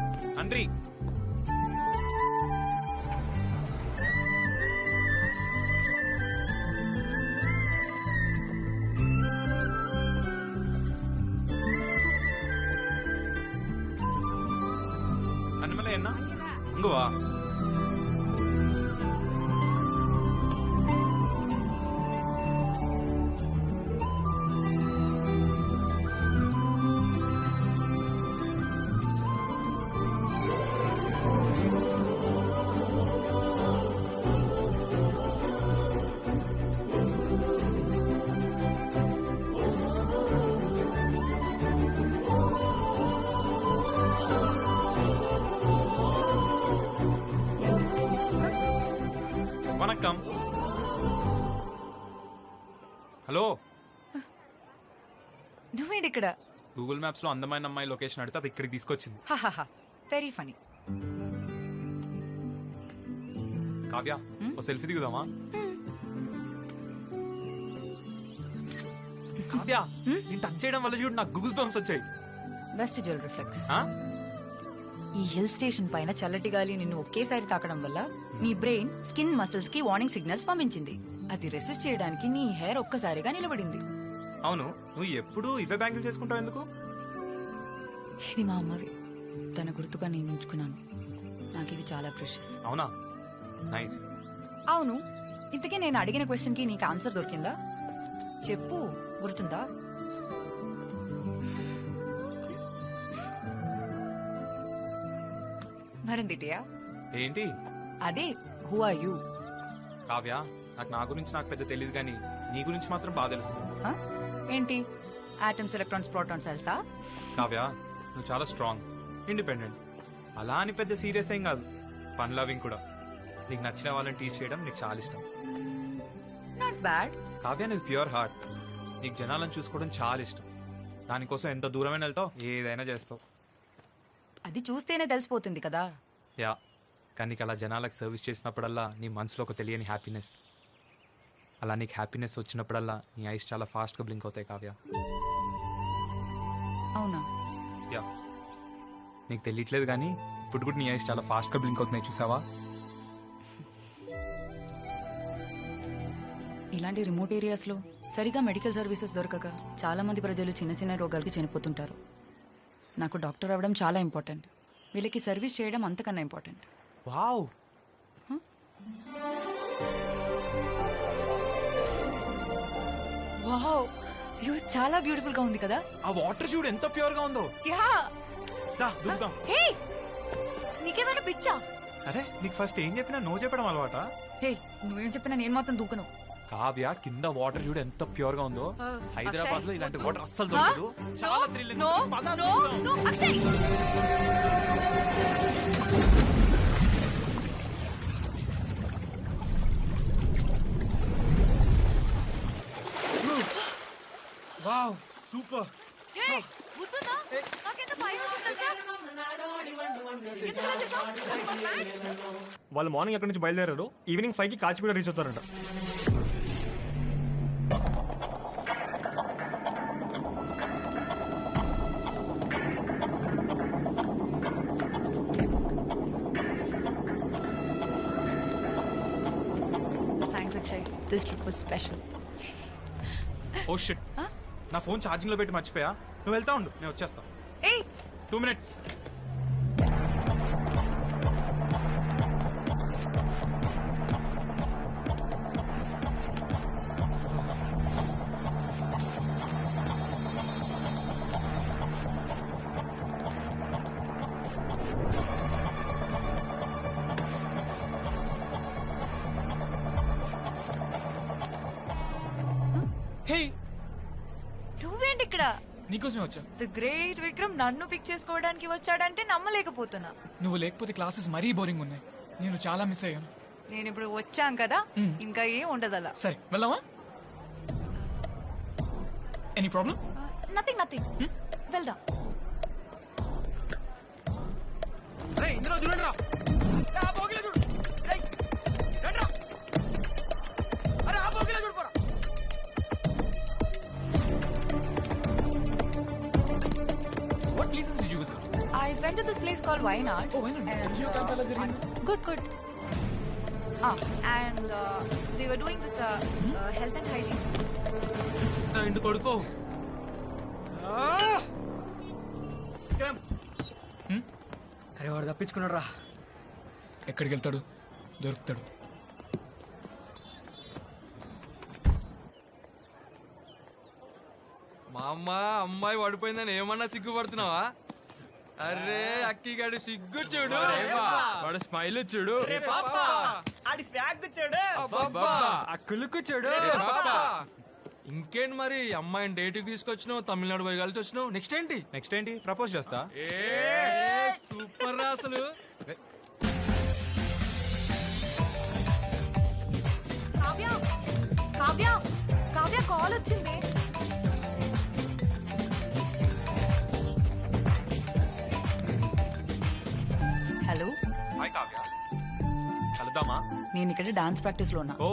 Speaker 1: అండ్రి, அண்ணமலை என்ன இங்க வா. వణకం. హలో,
Speaker 7: నువ్వేంటి ఇక్కడ?
Speaker 1: గూగుల్ మ్యాప్స్ లో అందమైన అమ్మాయి లొకేషన్ అడితే అది ఇక్కడికి తీసుకొచ్చింది.
Speaker 7: Very funny.
Speaker 1: కావ్య, ఓ సెల్ఫీ దిగుదామా? కావ్య, నేను టచ్ చేయడం వల్ల చూడు నాకు గూగుల్ బంప్స్ వచ్చాయి.
Speaker 7: Best gel reflex. ఈ హిల్ స్టేషన్ పైన చల్లటి గాలి నిన్ను ఒకేసారి తాకడం వల్ల నీ బ్రెయిన్ స్కిన్ మసిల్స్ కి వార్నింగ్ సిగ్నల్స్ పంపించింది. అది రెసిస్ట్ చేయడానికి నీ హెయిర్ ఒక్కసారిగా నిలబడింది.
Speaker 1: అవును, నువ్వు ఎప్పుడు ఇవే బ్యాంగిల్ చేసుకుంటావు ఎందుకు?
Speaker 7: ఇది మా అమ్మవి. తన గుర్తుగా నేను ఉంచుకున్నాను. నాకు ఇవి చాలా ప్రెషియస్.
Speaker 1: అవునా? నైస్.
Speaker 7: అవును, ఇంతకీ నేను అడిగిన క్వశ్చన్ కి నీకు ఆన్సర్ దొరికిందా? చెప్పు, గుర్తుందా? మరిందిటియా?
Speaker 1: ఏంటి?
Speaker 7: అదే, హూ ఆర్ యూ?
Speaker 1: కావ్య, నాకు నా గురించి నాకు పెద్ద తెలియదు కానీ నీ గురించి మాత్రం బాగా తెలుస్తుంది.
Speaker 7: ఏంటి? ఆటమ్స్, ఎలక్ట్రాన్స్, ప్రోటాన్స్ తెలుసా?
Speaker 1: కావ్య, నువ్వు చాలా స్ట్రాంగ్, ఇండిపెండెంట్. అలా అని పెద్ద సీరియస్ ఏం కాదు. ఫన్ లవింగ్ కూడా. నీకు నచ్చిన వాళ్ళని టీచ్ చేయడం నీకు చాలా ఇష్టం.
Speaker 7: Not bad.
Speaker 1: కావ్య, నీది ప్యూర్ హార్ట్. నీకు జనాలను చూసుకోవడం చాలా ఇష్టం. దానికోసం ఎంత దూరమైన వెళ్తావు, ఏదైనా చేస్తావు.
Speaker 7: అది చూస్తేనే తెలిసిపోతుంది కదా.
Speaker 1: యా, కానీ నీకు అలా జనాలకు సర్వీస్ చేసినప్పుడల్లా నీ మనసులో ఒక తెలియని హ్యాపీనెస్. అలా నీకు హ్యాపీనెస్ వచ్చినప్పుడల్లా నీ ఐస్ చాలా ఫాస్ట్గా బ్లింక్ అవుతాయి కావ్య.
Speaker 7: అవునా?
Speaker 1: యా, నీకు తెలియట్లేదు కానీ ఇప్పుడు కూడా నీ ఐస్ చాలా ఫాస్ట్గా బ్లింక్ అవుతున్నాయి, చూసావా?
Speaker 7: ఇలాంటి రిమోట్ ఏరియాస్లో సరిగా మెడికల్ సర్వీసెస్ దొరకక చాలా మంది ప్రజలు చిన్న చిన్న రోగాలకి చనిపోతుంటారు. నాకు డాక్టర్ అవ్వడం చాలా ఇంపార్టెంట్. వీళ్ళకి సర్వీస్ చేయడం అంతకన్నా ఇంపార్టెంట్.
Speaker 1: వావ్,
Speaker 7: వావ్, వ్యూ చాలా బ్యూటిఫుల్ గా ఉంది కదా.
Speaker 1: ఆ వాటర్ చూడు ఎంత ప్యూర్ గా ఉందో.
Speaker 7: యా,
Speaker 1: దా దూకుదాం.
Speaker 7: హే, నీకేమైనా పిచ్చా?
Speaker 1: అరే, నీకు ఫస్ట్ ఏం చెప్పినా నో చెప్పడం అలవాటా?
Speaker 7: హే, నువ్వేం చెప్పినా నేను మాత్రం దూకను.
Speaker 1: కావ్య, కింద వాటర్ చూడు ఎంత ప్యూర్ గా ఉందో. హైదరాబాద్ లో ఇలాంటి వాటర్ అస్సలు
Speaker 7: Huh?
Speaker 1: దొరకదు. చాలా థ్రిల్లింగ్.
Speaker 7: No, no, no, అక్షయ్.
Speaker 1: Wow, super.
Speaker 7: హే, గుర్తుందా? నాకెంత భయం వేసింది తెలుసా? ఎందుకలా చేసావ్?
Speaker 16: వాళ్ళు మార్నింగ్ అక్కడి నుంచి బయలుదేరారు. ఈవినింగ్ 5కి కాచిగూడ రీచ్ అవుతారంట.
Speaker 7: Thanks, Akshay. This trip was special.
Speaker 1: Oh shit, నా ఫోన్ ఛార్జింగ్ లో పెట్టి మర్చిపోయా. నువ్వు వెళ్తా ఉండు, నేను వచ్చేస్తా.
Speaker 7: Hey,
Speaker 1: 2 minutes.
Speaker 2: హే,
Speaker 7: నువ్వేంటి ఇక్కడ?
Speaker 2: నీకోసమే వచ్చా.
Speaker 7: ది గ్రేట్ విక్రమ్ నన్ను పిక్ చేసుకోవడానికి వచ్చాడంటే నమ్మలేకపోతున్నా.
Speaker 2: నువ్వు లేకపోతే క్లాసెస్ మరీ బోరింగ్ ఉన్నాయి. నేను చాలా మిస్ అయ్యాను.
Speaker 7: నేను ఇప్పుడు వచ్చాం కదా, ఇంకా ఏం ఉండదు అలా.
Speaker 2: సరే, వెళ్దామా? Any problem?
Speaker 7: Nothing nothing. వెళ్దాం.
Speaker 3: ఇందులో చూడండి రా. ఆ బోగిలో చూడు. రేయ్, రండ్రా. అరే ఆ బోగిలో చూడు పోరా.
Speaker 2: What places did you visit?
Speaker 7: I went to this place called Wayanad.
Speaker 2: Oh, Wayanad. MGO camp ఎలా జరిగింది?
Speaker 7: Good, good. And they were doing this health and hygiene.
Speaker 1: ఇంటి కొడుకో.
Speaker 14: అరే వాడు తప్పించుకున్నాడు రా.
Speaker 2: ఎక్కడికి వెళ్తాడు? దొరుకుతాడు.
Speaker 4: మా అమ్మ అమ్మాయి పడిపోయిందని ఏమన్నా సిగ్గుపడుతున్నావా? అరే అక్కిగాడు సిగ్గు చూడు.
Speaker 3: వాడు స్మైల్ చూడు.
Speaker 14: ఆడి ఫ్యాగ్ చూడు.
Speaker 4: ఆ కులుకు చూడు. ఇంకేంటి మరి, అమ్మాయిని డేట్కి తీసుకొచ్చినావు, తమిళనాడు పోయి కలిసి వచ్చినావు. నెక్స్ట్ ఏంటి?
Speaker 1: ప్రపోజ్ చేస్తా.
Speaker 4: సూపర్ రా అసలు.
Speaker 5: కాల్ వచ్చింది.
Speaker 7: హలో,
Speaker 1: హాయ్ కావ్య, కలుద్దామా?
Speaker 7: నేను ఇక్కడ డాన్స్ ప్రాక్టీస్ లో ఉన్నా.
Speaker 1: ఓ,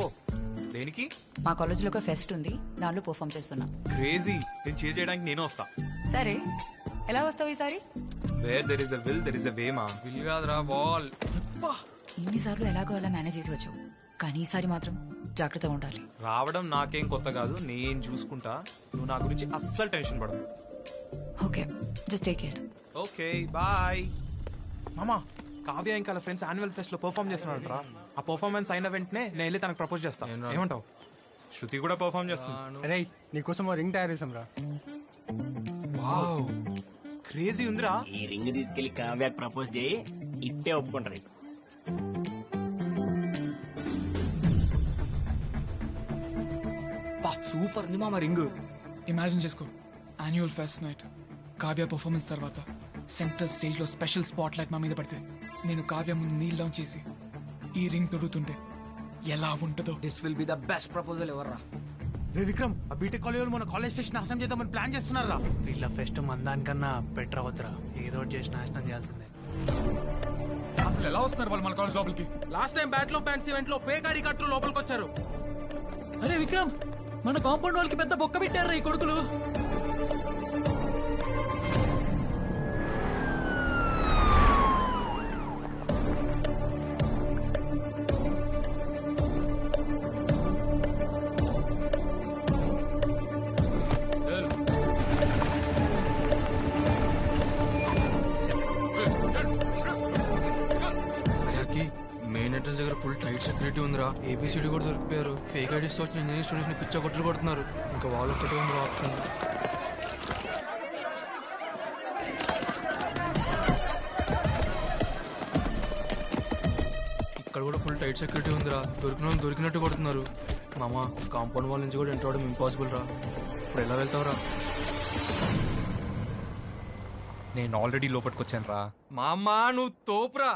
Speaker 1: దేనికి?
Speaker 7: మా కాలేజీలో ఒక ఫెస్ట్ ఉంది, దానిలో పర్ఫామ్ చేస్తున్నా.
Speaker 1: క్రేజీ. నేను చీర్ చేయడానికి నేను వస్తా.
Speaker 7: సరే, ఎలా వస్తావు ఈసారి?
Speaker 1: Where there is a will there is a way మా.
Speaker 4: విల్ కాదురా బాల్.
Speaker 7: ఇన్నిసార్లు ఎలాగో అలా మేనేజ్ చేసి వచ్చావు, కానీ ఈసారి మాత్రం జాగ్రత్తగా ఉండాలి.
Speaker 1: రావడం నాకేం కొత్త కాదు, నేను చూసుకుంటా. నువ్వు నా గురించి అస్సలు టెన్షన్ పడదు.
Speaker 7: Okay, just take care.
Speaker 1: Okay bye. మామా, కావ్య ఇంకా ఫ్రెండ్స్ యాన్యువల్ ఫెస్ట్ లో పర్ఫామ్ చేస్తున్నారంటరా. ఆ పర్ఫార్మెన్స్ అయిన వెంటనే నేను వెళ్ళి తనకు ప్రపోజ్ చేస్తా. ఏమంటావు? శృతి కూడా పర్ఫామ్ చేస్తుంది.
Speaker 16: అరే నీకోసం రింగ్ తయారు చేసాం రా.
Speaker 1: వావ్, క్రేజీ ఉందిరా.
Speaker 13: ఈ రింగ్ తీసుకెళ్లి కావ్యాకి ప్రపోజ్ చేయి, ఇట్టే ఒప్పుకుంటారు.
Speaker 14: సూపర్ ఉంది మామ రింగ్.
Speaker 2: ఇమాజిన్ చేసుకో, annual pest night, Kavya performance తర్వాత సెంటర్ స్టేజ్ లో స్పెషల్ స్పాట్ లైట్ మా మీద పడితే నేను కావ్య ముందు నీల్ డౌన్ చేసి ఈ రింగ్ తొడుగుతుంటే ఎలా ఉంటుందో.
Speaker 14: This will be the best proposal ఎవర్రా.
Speaker 3: రే విక్రమ్, ఆ బీటెక్ కాలేజ్ మన కాలేజ్ ఫెస్ట్ నాశనం చేద్దామని ప్లాన్ చేస్తున్నారా?
Speaker 16: వీళ్ళ ఫెస్ట్ మందానికన్నా బెటర్ అవద్దురా, ఏదో ఒకటి చేసి నాశనం చేయాల్సిందే.
Speaker 2: అసలు ఎలా వస్తున్నారు వాళ్ళు మన కాలేజ్ లోపలికి?
Speaker 15: Last time battle of wands event లో ఫేక్ ఐడి కట్టు లోపలికి వచ్చారు.
Speaker 14: అరే విక్రమ్, మన కాంపౌండ్ వాళ్ళకి పెద్ద బొక్క పెట్టారా ఈ కొడుకులు.
Speaker 4: మెయిన్ ఎంట్రన్స్ దగ్గర ఫుల్ టైట్ సెక్యూరిటీ ఉందిరా. ఏబిసిడి కూడా దొరికిపోయారు. ఫేక్ ఐడీస్ వచ్చిన ఇంజనీరింగ్ స్టూడెంట్స్ ని పిచ్చ కొట్లు కొడుతున్నారు. ఇంకా వాళ్ళు ఒక్కటే ఉంది ఆప్షన్. ఇక్కడ కూడా ఫుల్ టైట్ సెక్యూరిటీ ఉందిరా. దొరికిన వాళ్ళు దొరికినట్టు కొడుతున్నారు. మామ, కాంపౌండ్ వాళ్ళ నుంచి కూడా ఎంటర్ అవడం ఇంపాసిబుల్ రా. ఇప్పుడు ఎలా వెళ్తావురా?
Speaker 1: నేను ఆల్రెడీ లోపలికొచ్చాను రా.
Speaker 4: మామ, నువ్వు తోపురా.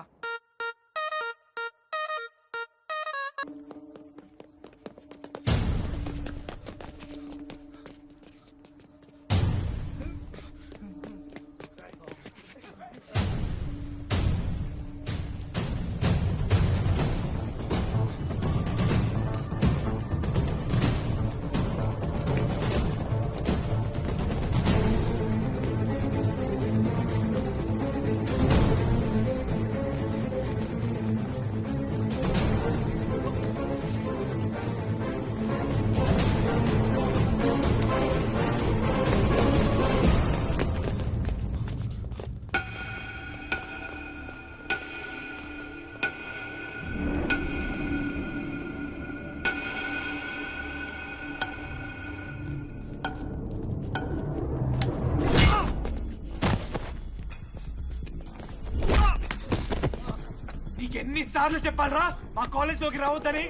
Speaker 3: ఎన్నిసార్లు చెప్పాలరా మా కాలేజ్ లోకి రావద్దని?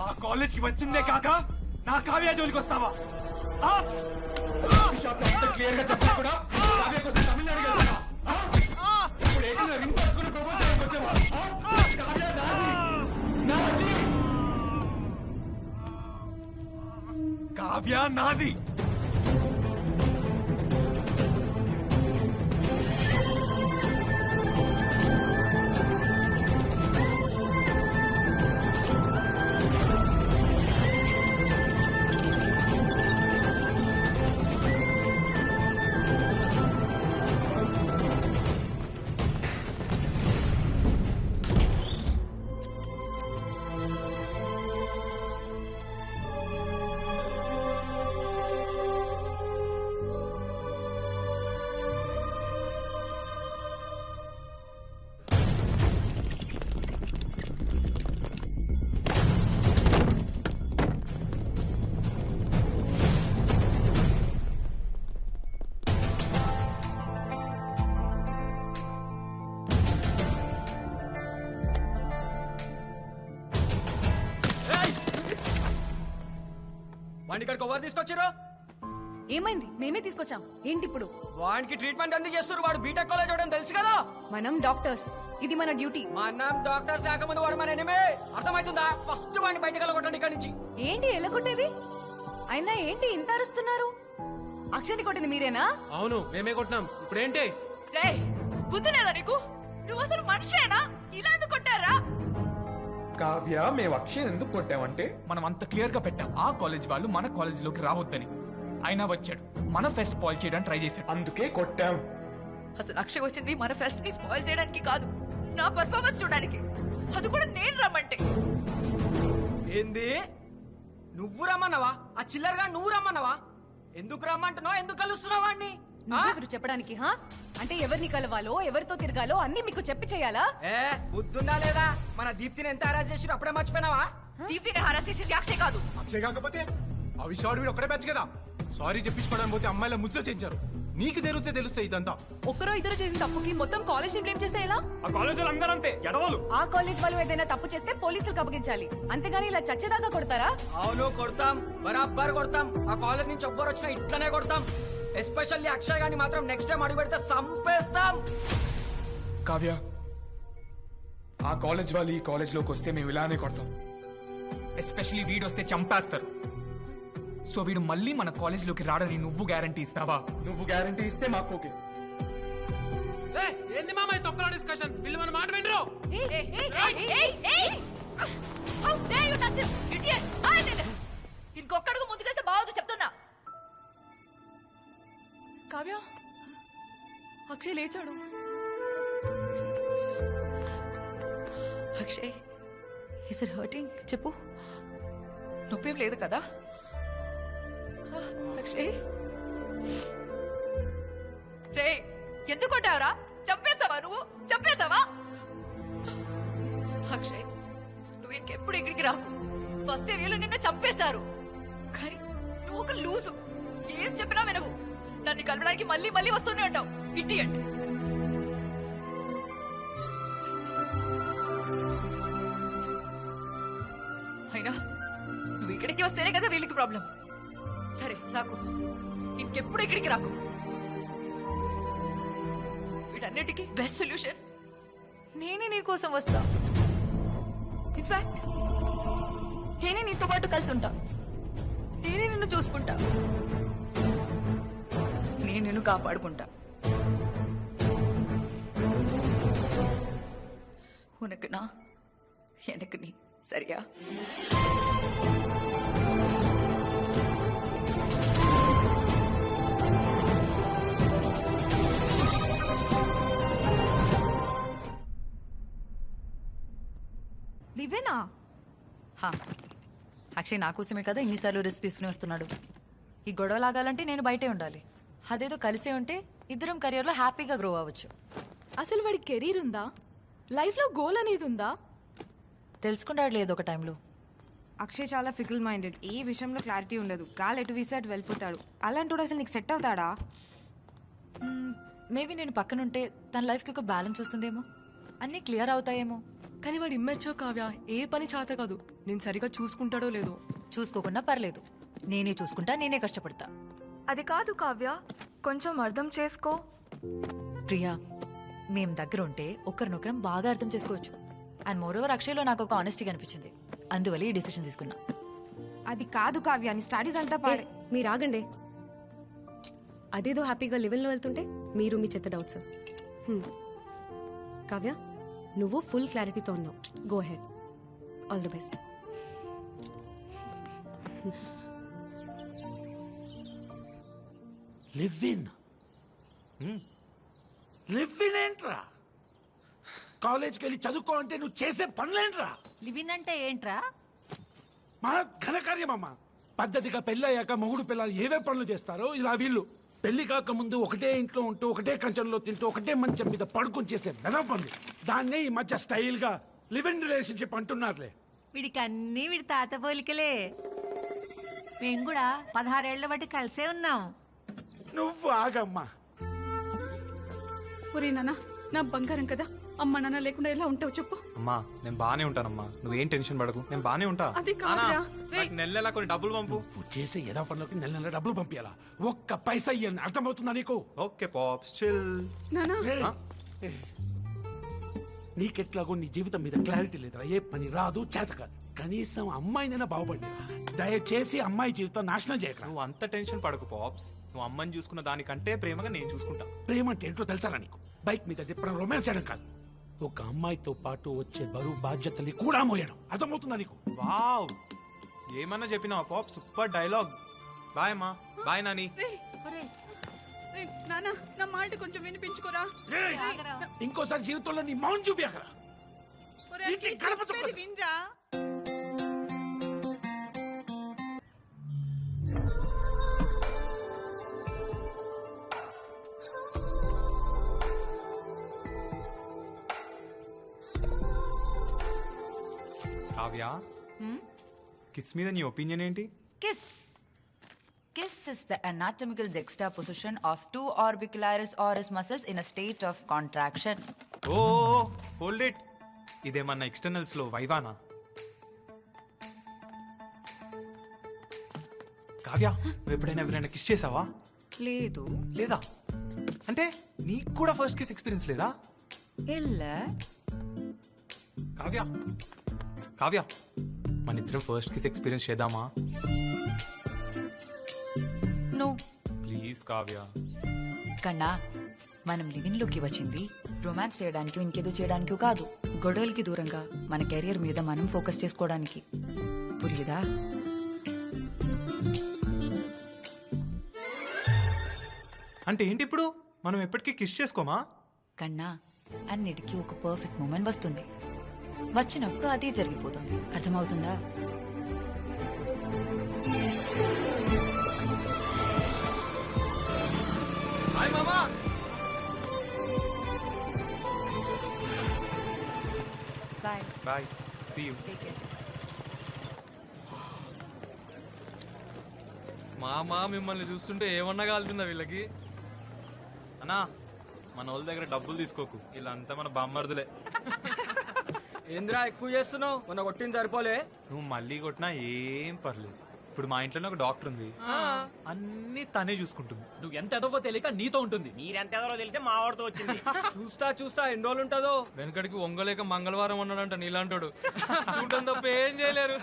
Speaker 3: మా కాలేజ్ కి వచ్చిందే కాక నా కావ్య జోలికి వస్తావా? క్లియర్ గా చెప్పా కూడా కావ్య కోసం తమిళనాడు వెళ్తావా? ఇప్పుడు ఏకంగా రింగ్ పట్టుకుని ప్రపోజ్ చేయడానికి వచ్చావా? కావ్య నాది, కావ్య నాది.
Speaker 14: వాడిని ఇక్కడికి ఎవరు తీసుకొచ్చారు?
Speaker 12: ఏమైంది? మేమే తీసుకొచ్చాం. ఏంటి ఇప్పుడు?
Speaker 14: వానికి ట్రీట్మెంట్ ఎందుకు చేస్తారు? వాడు బీటెక్ కాలేజ్ వాడని తెలుసు కదా.
Speaker 12: మనం డాక్టర్స్, ఇది మన డ్యూటీ.
Speaker 14: మనం డాక్టర్స్ కాకముందు వాడు మన ఎనిమే. అర్థమవుతుందా? ఫస్ట్ వాడిని బయటకు వెళ్ళగొట్టండి ఇక్కడి నుంచి.
Speaker 12: ఏంటి ఎలగొట్టేది? అయినా ఏంటి ఇంత అరుస్తున్నారు? అక్షయని కొట్టింది మీరేనా?
Speaker 15: అవును, మేమే కొట్టినాం. ఇప్పుడేంటి?
Speaker 7: బుద్ధి లేదా నీకు? నువ్వు అసలు మనిషేనా? ఇలా ఎందుకు కొట్టారా?
Speaker 3: కావ్య, మేము అక్షయ్ ఎందుకు కొట్టామంటే
Speaker 2: మనం అంత క్లియర్ గా పెట్టాం ఆ కాలేజ్ వాళ్ళు మన కాలేజ్ లోకి రావద్దని. అయినా వచ్చాడు, మన ఫెస్ట్ స్పాయిల్ చేయడానికి ట్రై చేశాడు.
Speaker 3: అందుకే కొట్టాం.
Speaker 7: అసలు అక్షయ్ వచ్చింది మన ఫెస్ట్ ని స్పాయిల్ చేయడానికి కాదు, నా పర్ఫార్మెన్స్ చూడడానికి. అది కూడా నేను రమ్మంటే.
Speaker 14: ఏంది? నువ్వు రమ్మన్నావా? ఆ చిల్లరగా నువ్వు రమ్మన్నావా? ఎందుకు రమ్మంటున్నావు? ఎందుకు కలుస్తున్నావు వాడిని?
Speaker 12: నువ్వెవరు చెప్పడానికి? అంటే ఎవరిని కలవాలో, ఎవరితో తిరగాలో అన్ని మీకు చెప్పి చేయాలా?
Speaker 14: బుద్ధుందా లేదా? మన దీప్తిని ఎంత హరాస్ చేసి అప్పుడే మర్చిపోయినావా?
Speaker 7: దీప్తిని హరాస్ చేసింది అక్షయ్ కాదు.
Speaker 3: అక్షయ్ కాకపోతే ఆ విషయాలు వీడు ఒక్కడే బ్యాచ్ కదా. సారీ చెప్పించుకోవడానికి పోతే అమ్మాయిల ముద్ర చేయించారు. నీకు తెలిస్తే తెలుస్తాయి ఇదంతా.
Speaker 12: ఒక్కరో ఇద్దరు చేసిన తప్పుకి మొత్తం కాలేజ్ ని బ్లేమ్ చేస్తే ఎలా?
Speaker 16: ఆ కాలేజ్ వాళ్ళు అందరూ అంతే ఎడవలు.
Speaker 12: ఆ కాలేజ్ వాళ్ళు ఏదైనా తప్పు చేస్తే పోలీసులకు అప్పగించాలి, అంతేగాని ఇలా చచ్చేదాకా కొడతారా?
Speaker 14: అవును, కొడతాం, బరాబర్ కొడతాం. ఆ కాలేజ్ నుంచి ఎవ్వరు వచ్చినా ఇట్లనే కొడతాం. ఎస్పెషల్లీ అక్షయ్ గాని మాత్రం నెక్స్ట్ టైం అడుగు పెడితే సంపేస్తాం.
Speaker 2: కావ్య, ఆ కాలేజ్ వాళ్ళు ఈ కాలేజ్ లోకి వస్తే మేము ఇలానే కొడతాం. ఎస్పెషల్లీ వీడు వస్తే చంపేస్తారు. సో వీడు మళ్ళీ మన కాలేజ్ లోకి రాడని నువ్వు గ్యారంటీ ఇస్తావా?
Speaker 3: నువ్వు గ్యారంటీ ఇస్తే మాకు ఓకే.
Speaker 15: ఏంది మామ ఈ తొక్కలో డిస్కషన్? వీళ్ళు మన మాట వినరు.
Speaker 7: ఇంకొక్కడుగు ముందుకేస్తే బాగోదు చెప్తున్నా.
Speaker 12: కావ్య, అక్షయ్ లేచాడు.
Speaker 7: Akshay, is it hurting? చెప్పు, నొప్పేం లేదు కదా? అక్షయ్, రే ఎందుకు కొట్టావురా? చంపేస్తావా నువ్వు? చంపేస్తావా? అక్షయ్, నువ్వు ఇంకెప్పుడు ఇక్కడికి రాకు. వస్తే వీళ్ళు నిన్ను చంపేస్తారు. కానీ నువ్వు ఒక లూసు, ఏం చెప్పినా వినవు. నన్ను కలపడానికి మళ్ళీ మళ్ళీ వస్తూనే ఉంటావు. ఇడియట్. అయినా నువ్వు ఇక్కడికి వస్తేనే కదా వీళ్ళకి ప్రాబ్లం. సరే రాకు, ఇంకెప్పుడు ఇక్కడికి రాకు. వీటన్నిటికీ బెస్ట్ సొల్యూషన్ నేనే నీ కోసం వస్తా. ఇన్ఫాక్ట్ నేనే నీతో పాటు కలిసి ఉంటా. నేనే నిన్ను చూసుకుంటా. నేను నిన్ను కాపాడుకుంటా. ఉనకు నా ఎనకు నీ. సరియా?
Speaker 12: దివ్యనా?
Speaker 7: అక్షయ్ నా కోసమే కదా ఇన్నిసార్లు రిస్క్ తీసుకుని వస్తున్నాడు. ఈ గొడవ లాగాలంటే నేను బయటే ఉండాలి. అదేదో కలిసే ఉంటే ఇద్దరం కెరియర్లో హ్యాపీగా గ్రో అవ్వచ్చు.
Speaker 12: అసలు వాడి కెరీర్ ఉందా? లైఫ్లో గోల్ అనేది ఉందా?
Speaker 7: తెలుసుకుంటాడు లేదు ఒక టైంలో.
Speaker 17: అక్షయ్ చాలా ఫికిల్ మైండెడ్. ఏ విషయంలో క్లారిటీ ఉండదు. గాలి ఎటు వీసే అటు వెళ్ళిపోతాడు. అలాంటి అసలు నీకు సెట్ అవుతాడా?
Speaker 7: మేబీ నేను పక్కనుంటే తన లైఫ్కి ఒక బ్యాలెన్స్ వస్తుందేమో, అన్నీ క్లియర్ అవుతాయేమో.
Speaker 12: కానీ వాడు ఇమ్మెచ్చో కావ్య, ఏ పని చేత కాదు. నేను సరిగా చూసుకుంటాడో లేదో.
Speaker 7: చూసుకోకుండా పర్లేదు, నేనే చూసుకుంటా, నేనే కష్టపడతా.
Speaker 17: అది కాదు కావ్య, కొంచెం అర్థం చేసుకో.
Speaker 7: ప్రియా, మేం దగ్గర ఉంటే ఒకరినొకరం బాగా అర్థం చేసుకోవచ్చు. అండ్ మోరోవర్ అక్షయ్లో నాకు ఒక ఆనెస్టీ కనిపించింది. అందువల్ల ఈ డిసిషన్ తీసుకున్నా.
Speaker 17: అది కాదు కావ్య, నీ స్టడీస్ అంతా పాడే.
Speaker 12: మీరు ఆగండి. అదేదో హ్యాపీగా లెవెల్లో వెళ్తుంటే మీరు మీ చెత్త డౌట్స్. కావ్య, నువ్వు ఫుల్ క్లారిటీతో ఉన్నావు. Go head. All the best.
Speaker 6: Live in ఏంట్రా? కాలేజ్కి వెళ్ళి చదువుకో అంటే నువ్వు చేసే పనులేంట్రా?
Speaker 18: లివిన్ అంటే ఏంట్రా?
Speaker 6: మా ఘనకార్యమమ్మా. పద్ధతిగా పెళ్ళయ్యాక మొగుడు పిల్లలు ఏవే పనులు చేస్తారో ఇలా వీళ్ళు పెళ్లి కాక ముందు ఒకటే ఇంట్లో ఉంటూ ఒకటే కంచంలో తింటూ ఒకటే మంచం మీద పడుకొని చేసే వెదవ పనులు. దాన్నే ఈ మధ్య స్టైల్ గా లివ్ ఇన్ రిలేషన్షిప్ అంటున్నారులే.
Speaker 18: వీడికి అన్ని వీడి తాత పోలికలే. మేము కూడా 16 ఏళ్ల బట్టి కలిసే ఉన్నాం.
Speaker 6: నువ్వు ఆగమ్మా.
Speaker 19: ఒరే నాన్న, నా బంగారం కదా, అమ్మ నాన్న లేకుండా ఎలా ఉంటావు చెప్పు.
Speaker 1: అమ్మా నేను బానే ఉంటానమ్మా, నువ్వేం టెన్షన్ పడకు, నేను బానే ఉంటా.
Speaker 19: అది కాదురా.
Speaker 1: నెల కొన్ని డబ్బులు పంపు.
Speaker 6: నువ్వు చేసే ఏదో పనులకి నెల నెల డబ్బులు పంపించాలా? ఒక్క పైసా ఇయ్యని అర్థమవుతుందా నీకు?
Speaker 1: Okay pops chill.
Speaker 19: నానా
Speaker 6: నీకెట్లాగో నీ జీవితం మీద క్లారిటీ లేదురా. ఏ పని రాదు, చేత కాదు. కనీసం అమ్మాయినైనా బాగుపడి. దయచేసి అమ్మాయి జీవితం నాశనం చేయకరా.
Speaker 1: నువ్వు అంత టెన్షన్ పడకు పాప్స్, నువ్వు అమ్మని చూసుకున్న దానికంటే ప్రేమగా నేను చూసుకుంటా.
Speaker 6: ప్రేమ అంటే ఏంటో తెలుసారా నీకు? బైక్ మీద తిప్పడం, రొమాన్స్ చేయడం కాదు. ఒక అమ్మాయితో పాటు వచ్చే బరువు బాధ్యతల్ని కూడా మోయడం. అర్థమవుతుందా నీకు?
Speaker 1: వావ్, ఏమన్నా చెప్పినావా పాప్, సూపర్ డైలాగ్. బాయ్ అమ్మా. బాయ్ నాని.
Speaker 19: నానా నా మాట కొంచెం వినిపించుకోరా.
Speaker 6: ఇంకోసారి జీవితంలో నీ మౌన్ చూపియకరా.
Speaker 19: వినరా.
Speaker 1: కావ్య, కిస్ మీద నీ ఒపీనియన్ ఏంటి?
Speaker 7: Kiss is the anatomical juxtaposition of two orbicularis oris muscles in a state of contraction.
Speaker 1: Oh hold it, ఇదేమన్నా ఎక్స్టర్నల్స్ లో వైవానా? కావ్య, నువ్వు ఎప్పుడైనా ఎవరైనా కిస్ చేసావా?
Speaker 7: లేదు.
Speaker 1: లేదా అంటే నీకు కూడా ఫస్ట్ కిస్ ఎక్స్పీరియన్స్ లేదా? కావ్య కావ్య, మన ఇద్దరం ఫస్ట్ కిస్ ఎక్స్పీరియన్స్ చేద్దామా?
Speaker 7: No
Speaker 1: please Kavya.
Speaker 7: కన్నా, మనం లివింగ్ లోకి వచ్చింది రొమాన్స్ చేయడానికి, ఇంకేదో చేయడానికి కాదు. గొడవలకి దూరంగా మన కెరియర్ మీద మనం ఫోకస్ చేసుకోవడానికి. పురియుదా?
Speaker 1: అంటే ఏంటి ఇప్పుడు మనం ఎప్పటికీ కిస్ చేసుకోమా?
Speaker 7: కన్నా, అన్నిటికీ ఒక పర్ఫెక్ట్ మూమెంట్ వస్తుంది. వచ్చినప్పుడు అదే జరిగిపోతుంది. అర్థమవుతుందా?
Speaker 1: హాయ్ మామా.
Speaker 7: బాయ్.
Speaker 1: బాయ్. See you.
Speaker 4: మామా మిమ్మల్ని చూస్తుంటే ఏమన్నా కాలుతుందా వీళ్ళకి?
Speaker 1: అన్నా, మన వాళ్ళ దగ్గర డబ్బులు తీసుకోకు, వీళ్ళంతా మన బామ్మర్దులే.
Speaker 14: ఏంద్రా ఎక్కువ చేస్తున్నావు? మొన్న కొట్టింది సరిపోలే.
Speaker 1: నువ్వు మళ్ళీ కొట్టినా ఏం పర్లేదు. ఇప్పుడు మా ఇంట్లోనే ఒక డాక్టర్ ఉంది, అన్ని తనే చూసుకుంటుంది.
Speaker 14: నువ్వు ఎంత ఎదవో తెలియక నీతో ఉంటుంది.
Speaker 13: మీరెంత ఎదరో తెలిస్తే మా వాడితో వచ్చింది.
Speaker 14: చూస్తా ఎన్ని రోజులు ఉంటుందో.
Speaker 4: వెనకడికి వంగలేక మంగళవారం ఉన్నాడంట నీలాంటోడు. చూడటం తప్ప ఏం చేయలేరు.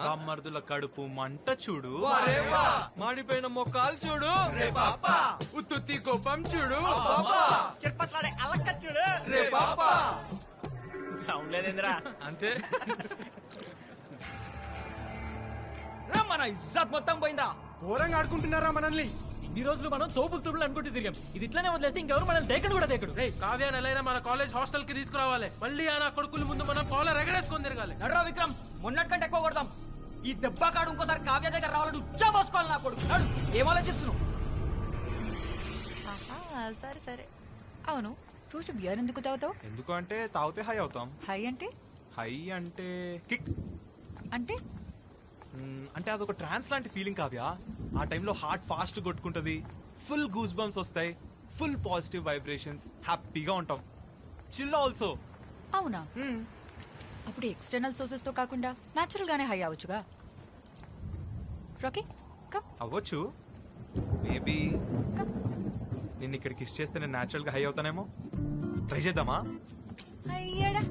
Speaker 1: బామ్మర్దుల కడుపు మంట చూడు,
Speaker 4: మాడిపోయిన మొక్కలు చూడు, ఉత్తుత్తి కోపం చూడు,
Speaker 13: చెప్పట్లాడే అలక్క చూడు.
Speaker 4: రే పాపా
Speaker 13: సౌండ్ లేదేంద్రా.
Speaker 4: అంతే.
Speaker 14: మన ఇజ్జత్ మొత్తం పోయిందా?
Speaker 16: ఘోరంగా ఆడుకుంటున్నారా మనల్ని?
Speaker 14: ఇన్ని రోజులు మనం తోపులు అనుకుంటూ తిరిగాం. ఇది ఇట్లానే వదిలేస్తే ఇంకెవరు మనల్ని దేకడు కూడా దేకడు.
Speaker 15: కావ్య నెలైనా మన కాలేజ్ హాస్టల్ కి తీసుకురావాలి. మళ్ళీ ఆ కొడుకుల ముందు మనం కాలర్ ఎగరేసుకొని తిరగాలి.
Speaker 14: నడరా విక్రమ్, మొన్నటికంటే ఎక్కువ కొడతాం. ఈ దెబ్బ కాడు ఇంకోసారి కావ్య దగ్గర రావాలని ఉచ్చా పోసుకోవాలి నా కొడుకు. ఏం ఆలోచిస్తున్నావు?
Speaker 7: సరే సరే. అవును, రోజు బియర్ ఎందుకు తాగుతావు?
Speaker 1: ఎందుకు అంటే తాగితే హై అవుతాం.
Speaker 7: హై అంటే?
Speaker 1: హై అంటే కిక్
Speaker 7: అంటే
Speaker 1: అంటే అదొక ట్రాన్స్ లాంటి ఫీలింగ్ కావ్య. ఆ టైంలో హార్ట్ ఫాస్ట్ కొట్టుకుంటది, ఫుల్ గూస్ బంప్స్ వస్తాయి, ఫుల్ పాజిటివ్ వైబ్రేషన్స్, హ్యాపీగా ఉంటాం. Chill also.
Speaker 7: అవునా? అప్పుడు ఎక్స్టర్నల్ సోర్సెస్ తో కాకుండా నేచురల్ గానే హై అవ్వచ్చుగా. Rocky come.
Speaker 1: అవ్వచ్చు. మేబీ నిన్ను ఇక్కడ కిస్ చేస్తే నేను న్యాచురల్ గా హై అవుతానేమో. ట్రై చేద్దామా?
Speaker 7: అయ్యడా,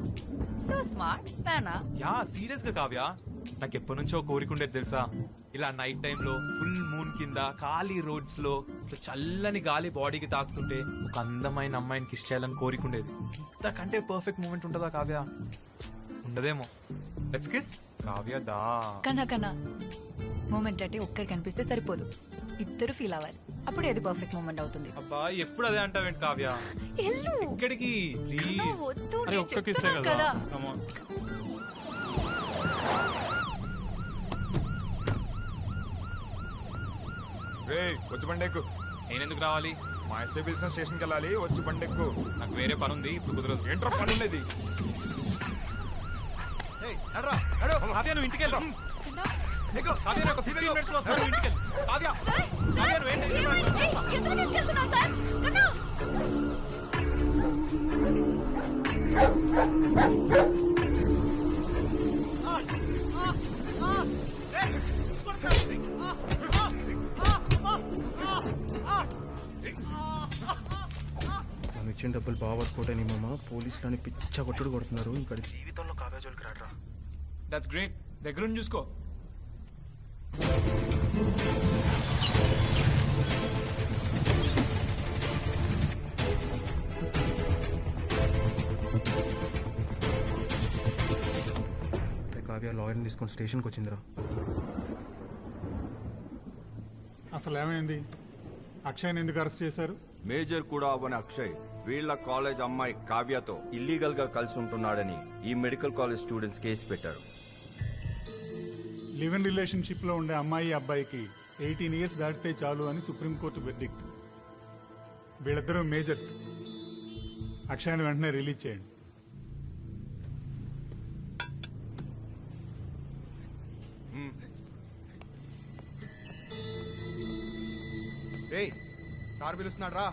Speaker 7: సో స్మార్ట్ నానా.
Speaker 1: యా, సీరియస్ గా కావ్య, నాకు ఎప్పటి నుంచో కోరిక ఉండేది తెలుసా? ఇలా నైట్ టైంలో ఫుల్ మూన్ కింద ఖాళీ రోడ్స్ లో ఇట్లా చల్లని గాలి బాడీకి తాకుతుంటే ఒక అందమైన అమ్మాయిని కిస్ చేయాలని కోరిక ఉండేది. ఇంతకంటే పర్ఫెక్ట్ మూమెంట్ ఉంటుందా కావ్య? ఉండదేమో. లెట్స్ కిస్ కావ్య దా.
Speaker 7: కన్నా మూమెంట్ అంటే ఒక్కరికి కనిపిస్తే సరిపోదు, ఇద్దరు ఫీల్ అవ్వాలి. అప్పుడు అది పర్ఫెక్ట్ మూమెంట్ అవుతుంది.
Speaker 1: అబ్బా, ఎప్పుడు అదే అంటావేంటి కావ్య? ఎక్కడికి? ప్లీజ్
Speaker 7: అరే ఒక్క కిస్సే కదా.
Speaker 1: Come on.
Speaker 3: వచ్చి బండెక్కు.
Speaker 1: నేనెందుకు రావాలి?
Speaker 3: మా ఎస్ఐ బిజినెస్ స్టేషన్కి వెళ్ళాలి. వచ్చి బండెక్కు.
Speaker 1: నాకు వేరే పని ఉంది, ఇప్పుడు కుదరదు.
Speaker 3: ఏంట్రా పని ఉండేది?
Speaker 1: కావ్య, నువ్వు ఇంటికి వెళ్ళు. కావ్య, ఒక 15 minutes లో వస్తాను, ఇంటికి వెళ్ళు. కావ్య, కావ్య, నువ్వు ఏంటి?
Speaker 16: ఇచ్చిన డబ్బులు బాగా వర్కౌట్ అయినాయి మామ. పోలీసులని పిచ్చ కొట్టుడు కొడుతున్నారు. ఇక్కడ జీవితంలో కావ్య జోలికి రాడరా.
Speaker 2: That's great. దగ్గరుండి చూసుకో.
Speaker 16: కావ్య లాయర్ని తీసుకొని స్టేషన్కి వచ్చిందిరా.
Speaker 20: అసలు ఏమైంది? అక్షయ్ని ఎందుకు అరెస్ట్ చేశారు?
Speaker 21: మేజర్ కూడా అవ్వని అక్షయ్ వీళ్ళ కాలేజ్ అమ్మాయి కావ్యతో ఇల్లీగల్ గా కలిసి ఉంటున్నాడని ఈ మెడికల్ కాలేజ్ స్టూడెంట్స్ కేసు పెట్టారు.
Speaker 20: లివ్ ఇన్ రిలేషన్షిప్ లో ఉండే అమ్మాయి అబ్బాయికి 18 years దాటితే చాలు అని సుప్రీంకోర్టు వెర్డిక్ట్. వీళ్ళిద్దరూ మేజర్స్. అక్షయ్ని వెంటనే రిలీజ్ చేయండి.
Speaker 22: సార్ పిలుస్తున్నాడు రా.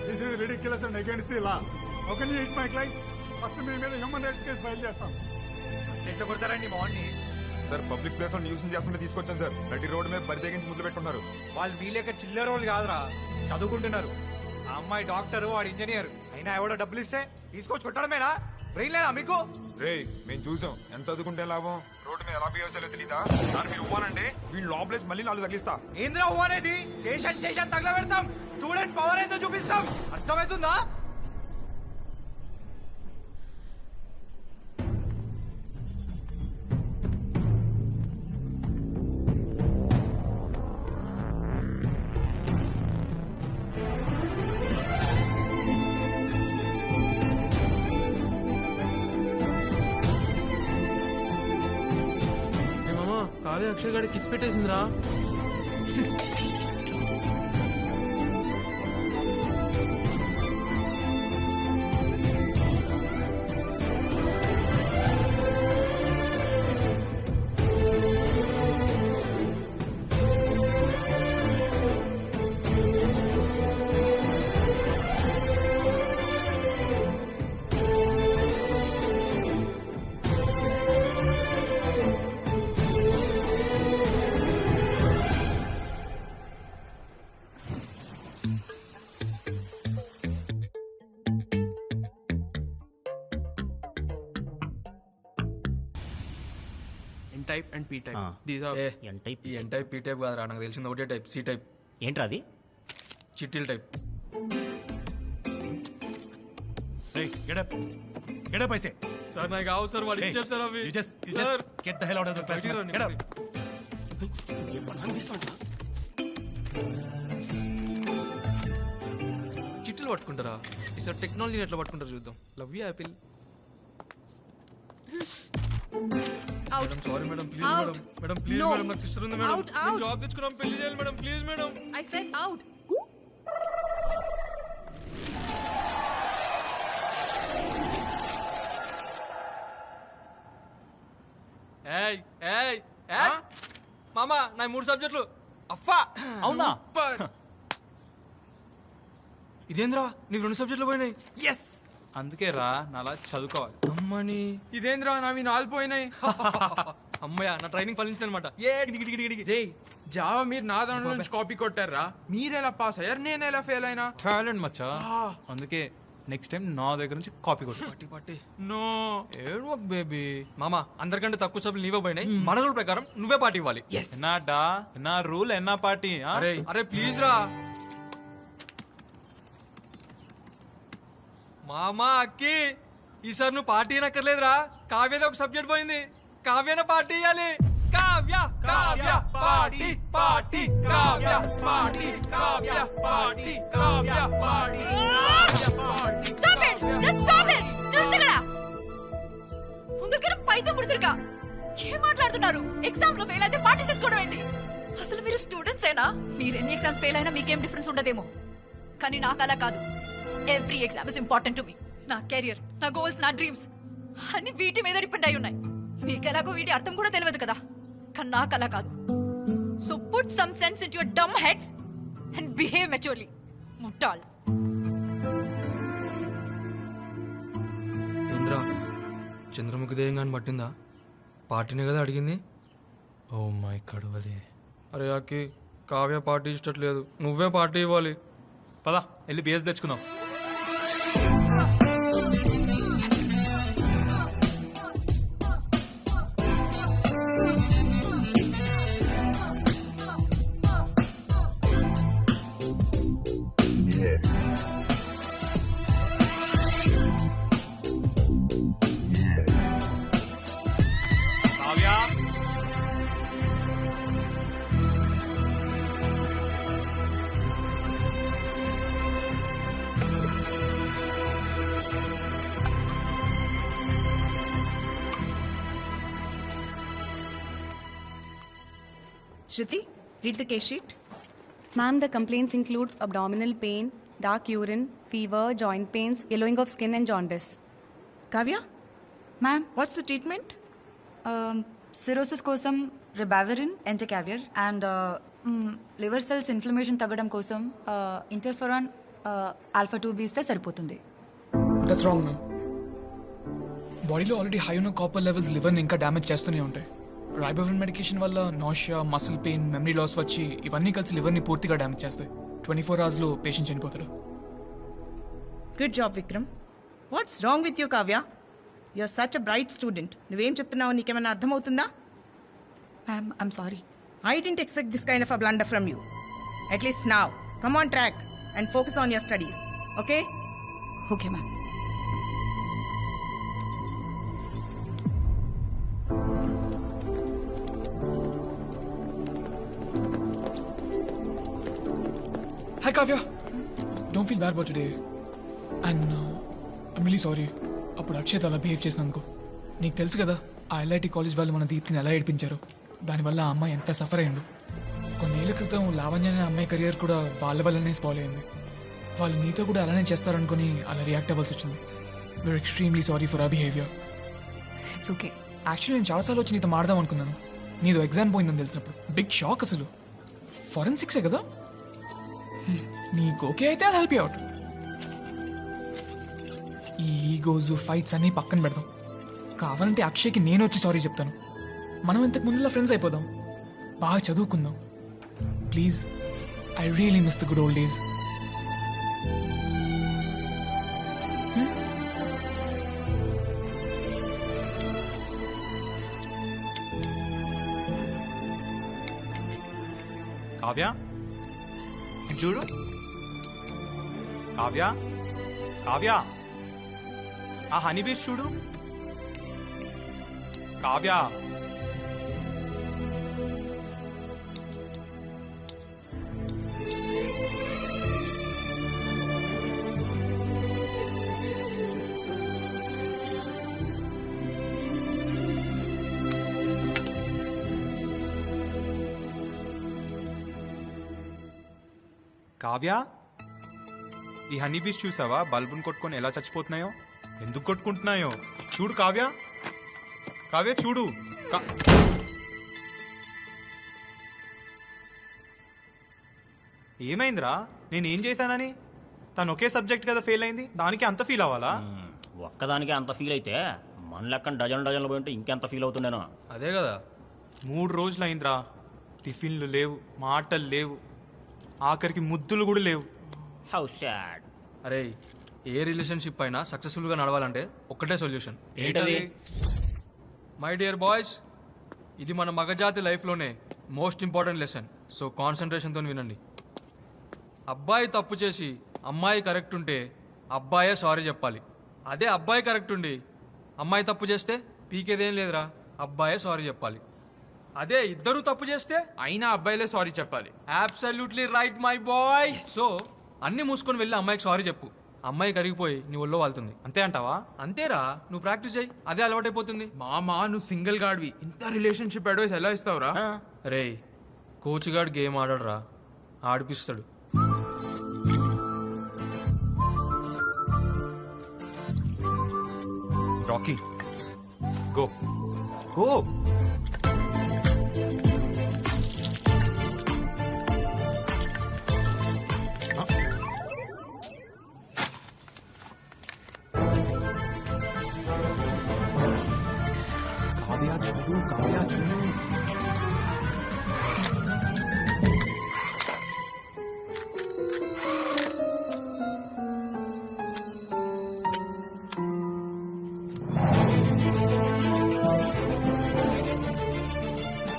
Speaker 20: This is ridiculous and against the law. How can you hit my client? First మీ మీద హ్యూమన్ రైట్స్ కేసు ఫైల్ చేస్తాం.
Speaker 22: ఎట్లా కొడతారండి మార్నింగ్?
Speaker 23: సార్ పబ్లిక్ ప్లేస్ లో న్యూస్ చేస్తుంటే తీసుకొచ్చాను సార్. నటి రోడ్డు మీద బరితెగించి ముద్దు పెట్టుకున్నారు.
Speaker 22: వాళ్ళు మీ లేక చిల్లర వాళ్ళు కాదురా, చదువుకుంటున్నారు. ఆ అమ్మాయి డాక్టర్, వాడు ఇంజనీర్. అయినా ఎవడో డబ్బులు ఇస్తే తీసుకొచ్చి కొట్టడమేనా? బ్రెయిన్ లేదా మీకు?
Speaker 23: రే మేము చూసాం ఎంత చదువుకుంటే లాభం. రోడ్డు మీద ఎలా బిహేవ్ చేయాలో తెలీదా? దాన్ని మీరు ఇవ్వాలండి వీళ్ళు లోపలేసి మళ్ళీ 4 తగిలిస్తా.
Speaker 22: ఏంద్రా ఉవ్వ అనేది? స్టేషన్ తగలబెడతాం. స్టూడెంట్ పవర్ ఏందో చూపిస్తాం. అర్థమవుతుందా?
Speaker 15: కావ్య అక్షయ్ గారికి కిస్ పెట్టేసిందిరా. Type and P type. These are
Speaker 4: N type. ఈ ఎన్ టైప్ పీ టైప్ కాదురా, నాకు తెలిసింది ఒకటే టైప్, సి టైప్.
Speaker 13: ఏంట్రా అది?
Speaker 4: చిట్టీల్ టైప్.
Speaker 15: సార్ నాకు కావు సార్, వాళ్ళు ఇచ్చారు సార్ అవి.
Speaker 4: చిట్టీలు పట్టుకుంటారా? ఈసారి టెక్నాలజీని ఎట్లా పట్టుకుంటారు చూద్దాం. Love you Apple. Madam sorry madam, please madam. Madam please madam, నాకు సిస్టర్ ఉంది మేడం. నేను జాబ్ తెచ్చుకున్నాం, పెళ్లి చేయాలి madam, please madam.
Speaker 5: I said out.
Speaker 4: ఏయ్ ఏయ్ ఏయ్ మామా, నా 3 సబ్జెక్టులు అఫ్ఫా.
Speaker 1: అవునా?
Speaker 4: ఇదేంద్రా నీకు 2 సబ్జెక్టులు పోయినాయి?
Speaker 1: ఎస్, అందుకే రా నాలా చదువుకోవాలి.
Speaker 4: అమ్మని
Speaker 15: ఇదేంద్రా నావి 4 పోయినాయి.
Speaker 4: అమ్మయ్య, నా ట్రైనింగ్ ఫలించింది అనమాట.
Speaker 15: రే జావా మీరు నా దాంట్లో నుంచి కాపీ కొట్టారా? మీరు ఎలా పాస్ అయ్యారు, నేను ఎలా ఫెయిల్ అయినా?
Speaker 1: టాలెంట్ మచ్చా. అందుకే నెక్స్ట్ టైం నా దగ్గర నుంచి కాపీ కొట్టు.
Speaker 4: పట్టి
Speaker 15: నో
Speaker 4: ఏడు బేబీ. మామా అందరికంటే తక్కువ సభ్యులు నీవే పోయినాయి. మన రూల్ ప్రకారం నువ్వే పార్టీ ఇవ్వాలి.
Speaker 1: ఎన్నాడా ఎన్నా రూల్ ఎన్నా పార్టీ.
Speaker 4: అరే అరే ప్లీజ్ రా మామా. అక్కి ఈసారి నువ్వు పార్టీ అనక్కర్లేదురా, కావ్యదే ఒక సబ్జెక్ట్ పోయింది, కావ్యన పార్టీ ఇవ్వాలి. Kavya Kavya party party Kavya party Kavya party Kavya party.
Speaker 7: Stop it! Just stop it! నిల్చుగడా. உங்களுக்கு పైతే ముడుతురుగా. ఏం మాట్లాడుతున్నారు? ఎగ్జామ్ లో ఫెయిల్ అయితే పార్టీ చేసుకోవడం ఏంటి? అసలు మీరు స్టూడెంట్స్ ఏనా? మీరు ఎన్ని ఎగ్జామ్స్ ఫెయిల్ అయినా మీకేం డిఫరెన్స్ ఉండదేమో, కానీ నాకు అలా కాదు. Every exam is important to me. నా కెరియర్, నా గోల్స్, నా డ్రీమ్స్ అన్ని వీటి మీద డిపెండ్ అయి ఉన్నాయి. మీకెలాగో వీటి అర్థం కూడా తెలియదు కదా, కానీ నాకు అలా కాదు. So put some sense into your dumb heads and behave maturely. ముట్టాల్.
Speaker 4: చంద్ర చంద్రముఖి దేయం కానీ పట్టిందా? పార్టీనే కదా అడిగింది.
Speaker 1: ఓ మై కడువలే.
Speaker 4: అరే అక్కి, కావ్య పార్టీ ఇష్టట్లేదు, నువ్వే పార్టీ ఇవ్వాలి.
Speaker 1: పదా వెళ్ళి బిఎస్ తెచ్చుకుందాం.
Speaker 18: Shruti, read the case sheet.
Speaker 12: Ma'am, the complaints include abdominal pain, dark urine, fever, joint pains, yellowing of skin and jaundice.
Speaker 18: Kavya?
Speaker 7: Ma'am?
Speaker 18: What's the treatment?
Speaker 7: Cirrhosis kosam ribavirin, entecavir, and liver cells inflammation తగ్గడం కోసం interferon alpha 2b ఇస్తే సరిపోతుంది.
Speaker 2: That's wrong ma'am. బాడీలో already high ఉన్న copper levels లివర్ని ఇంకా damage చేస్తూనే ఉంటాయి. రైబోవిన్ మెడికేషన్ వల్ల nausea, muscle pain, memory loss వచ్చి ఇవన్నీ కలిసి లివర్ని పూర్తిగా డ్యామేజ్ చేస్తాయి. 24 hours పేషెంట్ చనిపోతాడు.
Speaker 18: Good job, Vikram. What's wrong with you, Kavya? You're such a bright student. నువ్వేం చెప్తున్నావు నీకేమైనా అర్థమవుతుందా?
Speaker 7: Ma'am, I'm sorry.
Speaker 18: I didn't expect this kind of a blunder from you. At least now, come on track and focus on your studies. Okay?
Speaker 7: Okay, ma'am.
Speaker 2: Hi, Kavya. Don't feel bad about today. And I'm really sorry. అప్పుడు అక్షయ్ అలా behave చేసినందుకు. నీకు తెలుసు కదా ఆ IIT college వాళ్ళు మన దీప్తిని ఎలా ఏడిపించారు. దానివల్ల ఆ అమ్మాయి ఎంత సఫర్ అయిందో. కొన్నేళ్ల క్రితం లావణ్య అనే అమ్మాయి కెరియర్ కూడా వాళ్ళ వల్లనే స్పాయిల్ అయింది. వాళ్ళు నీతో కూడా అలానే చేస్తారనుకుని అలా రియాక్ట్ అవ్వాల్సి వచ్చింది. We're extremely sorry for our behaviour.
Speaker 7: It's okay.
Speaker 2: Actually నేను చాలాసార్లు వచ్చి నీతో మాడదాం అనుకున్నాను. నీదో ఎగ్జామ్ పోయిందని తెలిసినప్పుడు బిగ్ షాక్. అసలు ఫోరెన్సిక్సే కదా. నీకు ఓకే అయితే అది హెల్ప్ అవుట్. ఈ ఈగోస్ ఫైట్స్ అన్నీ పక్కన పెడదాం. కావాలంటే అక్షయ్కి నేను వచ్చి సారీ చెప్తాను. మనం ఇంతకు ముందులా ఫ్రెండ్స్ అయిపోదాం. బాగా చదువుకుందాం please. I really miss the good old days.
Speaker 1: Kavya చూడు. కావ్య, కావ్య, ఆ హనీ బీస్ చూడు. కావ్య, కావ్య, ఈ హనీ బీస్ చూసావా? బల్బుని కొట్టుకొని ఎలా చచ్చిపోతున్నాయో, ఎందుకు కొట్టుకుంటున్నాయో చూడు. కావ్య, కావ్య చూడు. ఏమైందిరా? నేనేం చేశానని? తను ఒకే సబ్జెక్ట్ కదా ఫెయిల్ అయింది, దానికి అంత ఫీల్ అవ్వాలా?
Speaker 13: ఒక్కదానికి అంత ఫీల్ అయితే మన లెక్కన డజన్లు పోయింటే ఇంకెంత ఫీల్ అవుతుండేనో.
Speaker 4: అదే కదా.
Speaker 1: 3 రోజులు అయిందిరా. టిఫిన్లు లేవు, మాటలు లేవు, ఆఖరికి ముద్దులు కూడా లేవు.
Speaker 13: How sad.
Speaker 4: అరే, ఏ రిలేషన్షిప్ అయినా సక్సెస్ఫుల్గా నడవాలంటే ఒక్కటే సొల్యూషన్.
Speaker 13: ఏంటది?
Speaker 4: మై డియర్ బాయ్స్, ఇది మన మగజాతి లైఫ్లోనే మోస్ట్ ఇంపార్టెంట్ లెసన్. సో కాన్సన్ట్రేషన్తో వినండి. అబ్బాయి తప్పు చేసి అమ్మాయి కరెక్ట్ ఉంటే అబ్బాయే సారీ చెప్పాలి. అదే అబ్బాయి కరెక్ట్ ఉండి అమ్మాయి తప్పు చేస్తే పీకేదేం లేదురా, అబ్బాయే సారీ చెప్పాలి. అదే ఇద్దరు తప్పు చేస్తే
Speaker 15: అయినా అబ్బాయిలే సారీ చెప్పాలి.
Speaker 4: Absolutely right my boy. So అన్ని మూసుకొని వెళ్ళి అమ్మాయికి సారీ చెప్పు. అమ్మాయి కరిగిపోయి నీ ఒళ్ళో వాళ్తుంది. అంతే అంటావా? అంతేరా, నువ్వు ప్రాక్టీస్ చేయి, అదే అలవాటైపోతుంది.
Speaker 15: మామా, నువ్వు సింగిల్ గాడివి, ఇంత రిలేషన్షిప్ అడ్వైస్ ఎలా ఇస్తావురా?
Speaker 4: రే, కోచ్ గాడు గేమ్ ఆడరా, ఆడిపిస్తాడు.
Speaker 1: Rocky, go go.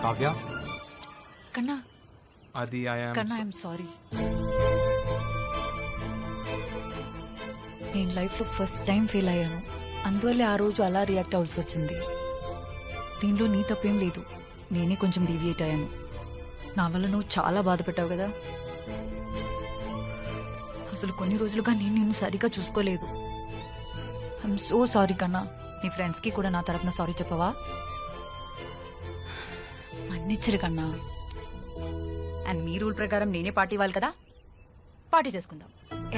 Speaker 1: కావ్య
Speaker 7: కన్నా
Speaker 1: అది
Speaker 7: కన్నా ఐఎమ్ సారీ. నేను లైఫ్లో ఫస్ట్ టైం ఫెయిల్ అయ్యాను. అందువల్లే ఆ రోజు అలా రియాక్ట్ అవ్వాల్సి వచ్చింది. దీనిలో నీ తప్పేం లేదు, నేనే కొంచెం డీవియేట్ అయ్యాను. నా వల్ల నువ్వు చాలా బాధపడ్డావు కదా. అసలు కొన్ని రోజులుగా నేను నిన్ను సరిగా చూసుకోలేదు. ఐఎమ్ సో సారీ కన్నా. నీ ఫ్రెండ్స్కి కూడా నా తరపున సారీ చెప్పవా? మన్నిచ్చరు కన్నా. అండ్ మీ రూల్ ప్రకారం నేనే పార్టీ ఇవ్వాలి కదా. పార్టీ చేసుకుందాం,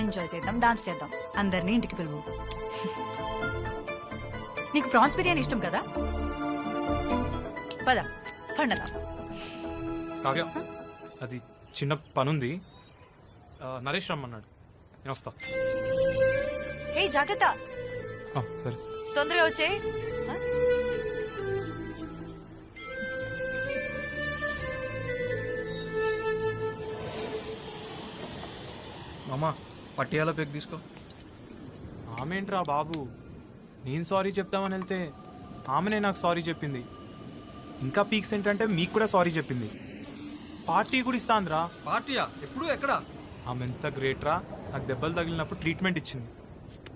Speaker 7: ఎంజాయ్ చేద్దాం, డాన్స్ చేద్దాం, అందరినీ ఇంటికి పిలువు. నీకు ప్రాన్స్ బిర్యానీ ఇష్టం కదా, పద పండలా.
Speaker 1: కావ్య అది చిన్న పనుంది, నరేష్ రమ్మన్నాడు, నేను వస్తా.
Speaker 7: ఏ జాగ్రత్త,
Speaker 1: సరే
Speaker 7: తొందరగా వచ్చే.
Speaker 4: మామా పట్టియాల పెగ్ తీసుకో.
Speaker 1: ఆమెంట్రా బాబు, నేను సారీ చెప్తామని వెళ్తే ఆమెనే నాకు సారీ చెప్పింది. ఇంకా పీక్స్ ఏంటంటే మీకు కూడా సారీ చెప్పింది. పార్టీ కూడా ఇస్తాందిరా.
Speaker 4: పార్టీయా? ఎప్పుడు ఎక్కడ?
Speaker 1: ఆమె ఎంత గ్రేట్ రా. నాకు దెబ్బలు తగిలినప్పుడు ట్రీట్మెంట్ ఇచ్చింది.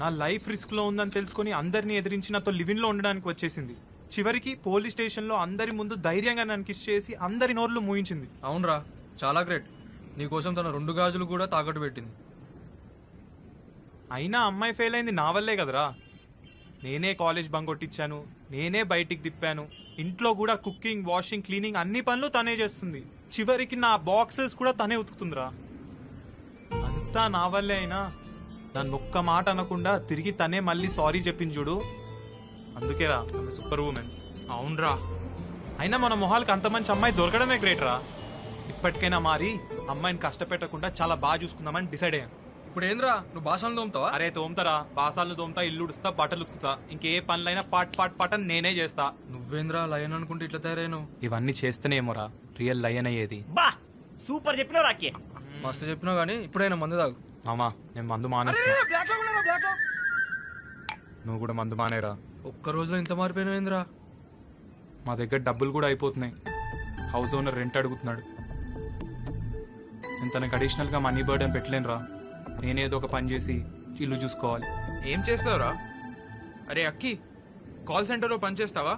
Speaker 1: నా లైఫ్ రిస్క్లో ఉందని తెలుసుకొని అందరినీ ఎదిరించి నాతో లివిన్లో ఉండడానికి వచ్చేసింది. చివరికి పోలీస్ స్టేషన్లో అందరి ముందు ధైర్యంగా నన్ను కిస్ చేసి అందరి నోర్లు మూయించింది.
Speaker 4: అవునరా, చాలా గ్రేట్. నీకోసం తన 2 గాజులు కూడా తాకట్టు పెట్టింది.
Speaker 1: అయినా అమ్మాయి ఫెయిల్ అయింది నా వల్లే కదరా. నేనే కాలేజ్ బంక్ కొట్టించాను, నేనే బయటికి తిప్పాను. ఇంట్లో కూడా కుకింగ్, వాషింగ్, క్లీనింగ్ అన్ని పనులు తనే చేస్తుంది. చివరికి నా బాక్సెస్ కూడా తనే ఉతుకుతుందిరా. అంతా నా వల్లే అయినా నన్ను ఒక్క మాట అనకుండా తిరిగి తనే మళ్ళీ సారీ చెప్పింది చూడు. అందుకేరా ఆమె సూపర్ ఉమెన్.
Speaker 15: అవునరా,
Speaker 1: అయినా మన మొహాలకు అంత మంచి అమ్మాయి దొరకడమే గ్రేట్ రా. ఇప్పటికైనా మారి అమ్మాయిని కష్టపెట్టకుండా చాలా బాగా చూసుకుందామని డిసైడ్ అయ్యాను.
Speaker 4: ఇప్పుడు ఏంద్రా, నువ్వు బాసాలను తోముతావా?
Speaker 1: అరే తోముతారా, బాసాలను తోముతా, ఇల్లు ఉడుస్తా, బట్టలు ఉతుకుతా, ఇంకే పనులైనా పాట్ పాట్ పాట్ అని నేనే చేస్తా.
Speaker 4: నువ్వేంద్రా లయన్ అనుకుంటే ఇట్లా తయారైనావు?
Speaker 1: ఇవన్నీ చేస్తేనేమోరా రియల్ లయన్ అయ్యేది.
Speaker 13: బా సూపర్ చెప్పినావు రాకే.
Speaker 4: మస్తు చెప్పినావు కానీ ఇప్పుడైనా మందు తాగు.
Speaker 1: మామా నేను మందు మానేస్తా. నువ్వు కూడా మందు మానేరా.
Speaker 4: ఒక్క రోజులో ఇంత మారిపోయినావేంద్రా?
Speaker 1: మా దగ్గర డబ్బులు కూడా అయిపోతున్నాయి. హౌస్ ఓనర్ రెంట్ అడుగుతున్నాడు. నేను తనకు అడిషనల్గా మనీ బర్డెన్ పెట్టలేనురా. నేనేదో ఒక పని చేసి ఇల్లు చూసుకోవాలి.
Speaker 15: ఏం చేస్తావురా? అరే అక్కి, కాల్ సెంటర్లో పని చేస్తావా?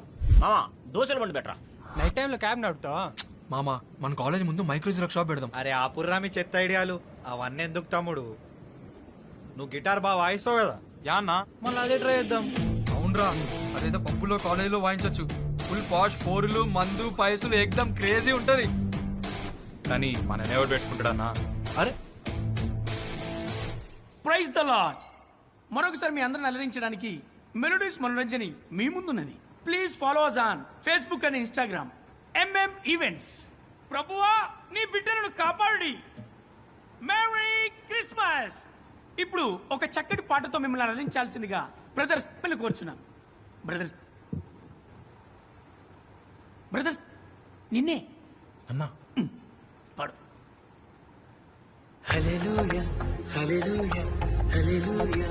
Speaker 13: దోశలు బండి బెటరా.
Speaker 14: నైట్ టైంలో క్యాబ్ నడుపుతావా?
Speaker 4: మామా మన కాలేజ్ ముందు మైక్రో జిరాక్స్ షాప్ పెడదాం.
Speaker 11: అరే ఆ పుర్రా మీ చెత్త ఐడియాలు అవన్నీ ఎందుకు తమ్ముడు? నువ్వు గిటార్ బాగా వాయిస్తావు కదా.
Speaker 1: యా అన్నా,
Speaker 11: మళ్ళీ అదే ట్రై చేద్దాం.
Speaker 4: అవునరా, అదేదో పప్పులో కాలేజీలో వాయించవచ్చు. ఫుల్ పాష్, పోరులు, మందు, పైసలు ఏకదం క్రేజీ ఉంటది.
Speaker 1: కానీ మన ఎవరు పెట్టుకుంటాడన్నా?
Speaker 14: అరే ప్రైజ్ ద లార్డ్. మరొకసారి మీ అందరిని అలరించడానికి మెలోడీస్ మనోరంజని మీ ముందున్నది. Please follow us on Facebook and Instagram MM events. ప్రభువా నీ బిడ్డలను కాపాడి. Merry Christmas. ఇప్పుడు ఒక చక్కటి పాటతో మిమ్మల్ని అలరించాల్సిందిగా బ్రదర్స్ మిమ్మల్ని కోరుచున్నాం. బ్రదర్స్ నిన్నే
Speaker 16: అన్నా.
Speaker 14: పాడు.
Speaker 8: హల్లెలూయా హల్లెలూయా హల్లెలూయా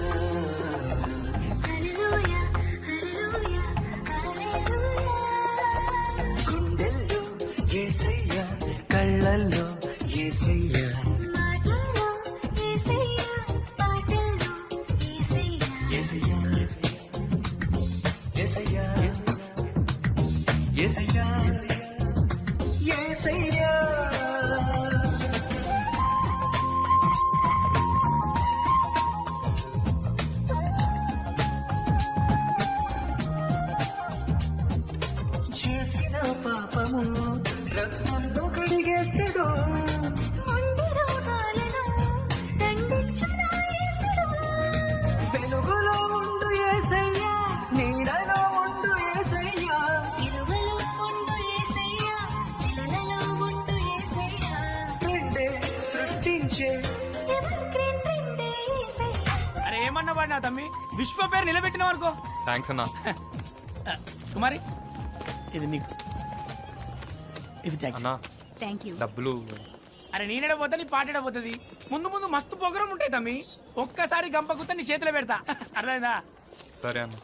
Speaker 8: హల్లెలూయా హల్లెలూయా హల్లెలూయా. గుండెల్లో యేసయ్యా, కళ్ళల్లో యేసయ్యా, మాటల్లో యేసయ్యా, పాటల్లో యేసయ్యా, యేసయ్యా యేసయ్యా యేసయ్యా యేసయ్యా. చేసిన పాపము రక్తంతో కడిగేస్తాడు, వెలుగులో ఉండు యేసయ్యా, నీడలో ఉండు యేసయ్యా, సిలువలో ఉండు యేసయ్యా, శిలలలో ఉండు యేసయ్యా, రెండే సృష్టించే
Speaker 14: అరే ఏమన్నా వాడు నా తమ్మి, విశ్వ పేరు నిలబెట్టిన వరకు.
Speaker 1: థ్యాంక్స్ అన్నా.
Speaker 14: కుమారి ఇది నీకు, ఇది థ్యాంక్స్
Speaker 1: అన్నా.
Speaker 7: Thank you.
Speaker 1: డబ్బులు.
Speaker 14: అరే నేనేడపోతా నీ పాటేడపోతుంది. ముందు ముందు మస్తు ప్రోగ్రాం ఉంటాయి తమ్మి. ఒక్కసారి గంపకుత్త నీ చేతిలో పెడతా. అర్థమైందా?
Speaker 1: సరే అన్న.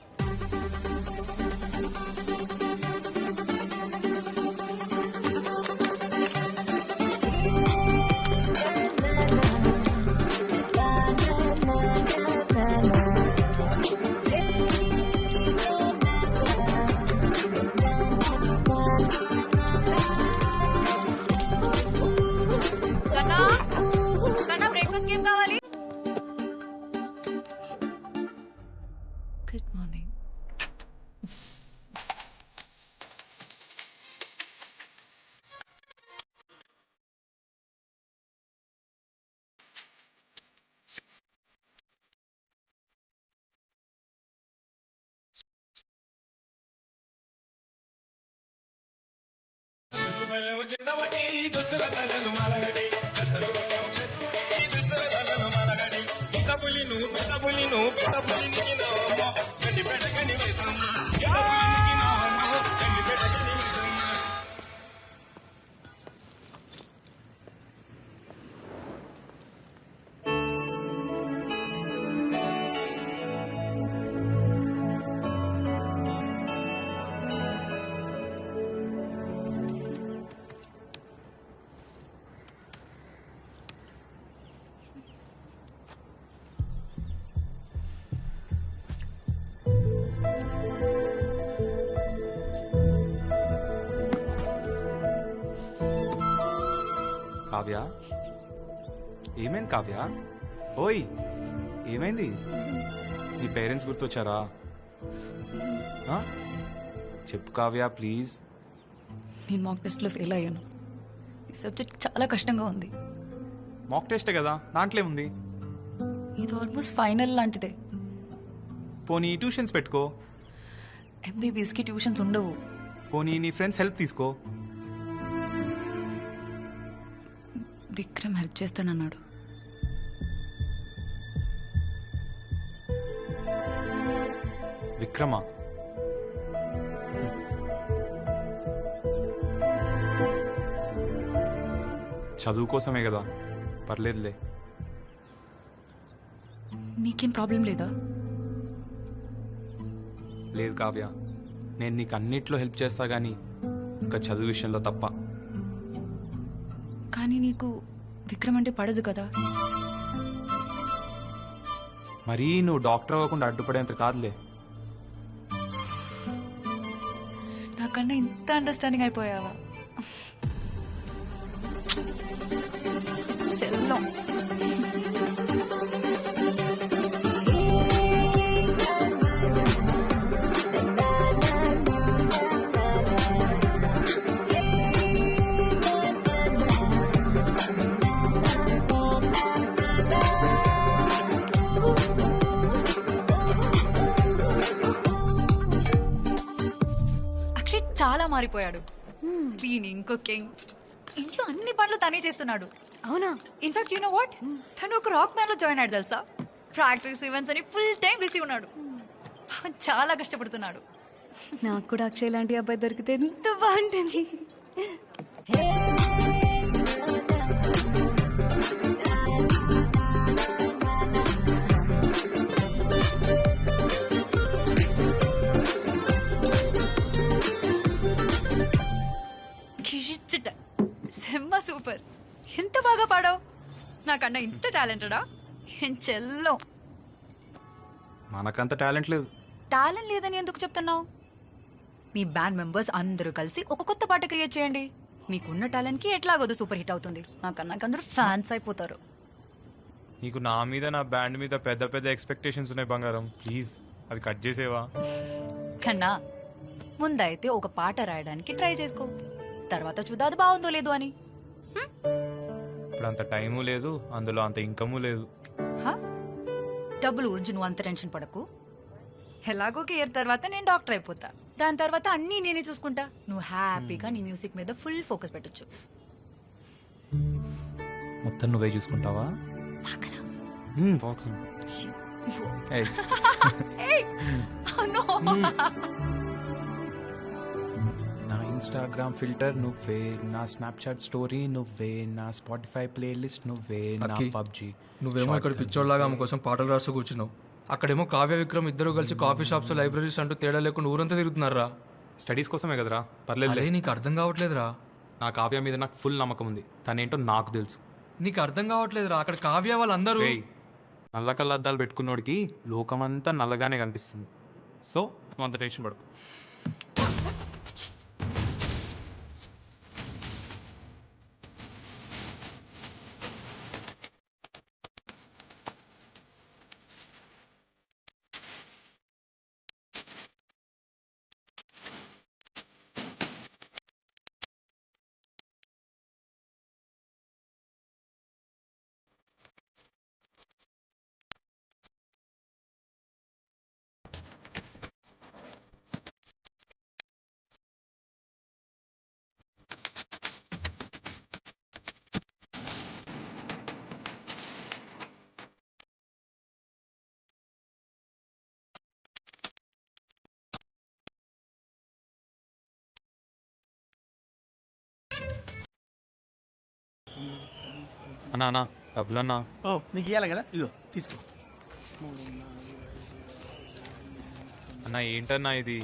Speaker 1: కావ్య ఏమైంది కావ్య? ఓయ్ ఏమైంది? నీ పేరెంట్స్ గుర్తొచ్చారా? ఆ? చెప్పు కావ్య ప్లీజ్.
Speaker 7: నేను మాక్ టెస్ట్లో ఫెయిల్ అయ్యాను. ఈ సబ్జెక్ట్ చాలా కష్టంగా ఉంది.
Speaker 1: మాక్ టెస్టే కదా, దాంట్లో ఉంది.
Speaker 7: ఇది ఆల్మోస్ట్ ఫైనల్ లాంటిదే.
Speaker 1: పోనీ ట్యూషన్స్ పెట్టుకో.
Speaker 7: ఎంబీబీఎస్కి ట్యూషన్స్ ఉండవు.
Speaker 1: పోనీ నీ ఫ్రెండ్స్ హెల్ప్ తీసుకో.
Speaker 7: విక్రమ్ హెల్ప్ చేస్తానన్నాడు.
Speaker 1: విక్రమా? చదువు కోసమే కదా, పర్లేదులే.
Speaker 7: నీకేం ప్రాబ్లం లేదా?
Speaker 1: లేదు కావ్య, నేను నీకు అన్నిట్లో హెల్ప్ చేస్తా కానీ ఇంకా చదువు విషయంలో తప్ప.
Speaker 7: కానీ నీకు విక్రమ్ అంటే పడదు కదా.
Speaker 1: మరీ నువ్వు డాక్టర్ అవ్వకుండా అడ్డుపడేంత కాదులే.
Speaker 7: నాకన్నా ఇంత అండర్స్టాండింగ్ అయిపోయావా? చెల్లం. చాలా మారిపోయాడు. క్లీనింగ్, కుకింగ్, ఇంట్లో అన్ని పనులు తనే చేస్తున్నాడు. అవునా? ఇన్ఫాక్ట్ యు నో వాట్, తను ఒక రాక్ బ్యాండ్ లో జాయిన్ అయ్యాడు తెలుసా. ప్రాక్టీస్ ఈవెంట్స్ అని ఫుల్ టైం బిజీ ఉన్నాడు. చాలా కష్టపడుతున్నాడు.
Speaker 12: నాకు కూడా అక్షయ్ లాంటి అబ్బాయి దొరికితే ఎంత బాగుంటుంది.
Speaker 7: సెమ్మ సూపర్. ఎంత బాగా పాడావు. నాకన్నా ఇంత టాలెంటెడా? ఏం చెల్లో.
Speaker 1: మనకంత టాలెంట్ లేదు.
Speaker 7: టాలెంట్ లేదని ఎందుకు చెప్తున్నావు? మీ బ్యాండ్ మెంబర్స్ అందరూ కలిసి ఒక కొత్త పాట క్రియేట్ చేయండి. మీకున్న టాలెంట్ కి ఎట్లాగోదు సూపర్ హిట్ అవుతుంది. నాకన్నాకందరూ ఫ్యాన్స్ అయిపోతారు.
Speaker 1: నీకు నా మీద, నా బ్యాండ్ మీద పెద్ద పెద్ద ఎక్స్పెక్టేషన్స్ ఉన్నాయి బంగారం. ప్లీజ్ అవి కట్ చేసేవా?
Speaker 7: కన్నా ముందైతే ఒక పాట రాయడానికి ట్రై చేసుకో. తర్వాత చూద్దా అది బాగుందో లేదో అని.
Speaker 1: ఇప్పుడు అంత టైము లేదు, అందులో అంత ఇన్కము లేదు.
Speaker 7: డబ్బులు గురించి నువ్వు అంత టెన్షన్ పడకు. ఎలాగో ఇయర్ తర్వాత నేను డాక్టర్ అయిపోతా. దాని తర్వాత అన్నీ నేనే చూసుకుంటా. నువ్వు హ్యాపీగా నీ మ్యూజిక్ మీద ఫుల్ ఫోకస్ పెట్టొచ్చు.
Speaker 1: మొత్తం నువ్వే చూసుకుంటావా? నా ఇన్స్టాగ్రామ్ ఫిల్టర్ నువ్వే, నా స్నాప్చాట్ స్టోరీ నువ్వే, నా స్పాటిఫై ప్లేలిస్ట్ నువ్వే, నా పబ్జీ.
Speaker 4: నువ్వేమో ఇక్కడ పిచ్చోళ్ళగా ఆమె కోసం పాటలు రాస్తూ కూర్చున్నావు. అక్కడేమో కావ్య విక్రమ్ ఇద్దరు కలిసి కాఫీ షాప్స్, లైబ్రరీస్ అంటూ తేడా లేకుండా ఊరంతా తిరుగుతున్నారా.
Speaker 1: స్టడీస్ కోసమే కదరా, పర్లేదు.
Speaker 4: నీకు అర్థం కావట్లేదురా.
Speaker 1: నా కావ్య మీద నాకు ఫుల్ నమ్మకం ఉంది. తనేంటో నాకు తెలుసు.
Speaker 4: నీకు అర్థం కావట్లేదురా. అక్కడ కావ్య వాళ్ళందరూ
Speaker 1: నల్ల కళ్ళద్దాలు పెట్టుకున్నోడికి లోకమంతా నల్లగానే కనిపిస్తుంది. సో నువ్వు అంత టెన్షన్ పడకు. అన్నా అన్నా డబ్బులన్నా.
Speaker 9: ఓ నీకు ఇవ్వాలి కదా, ఇగో తీసుకో.
Speaker 1: అన్న ఏంటన్నా ఇది?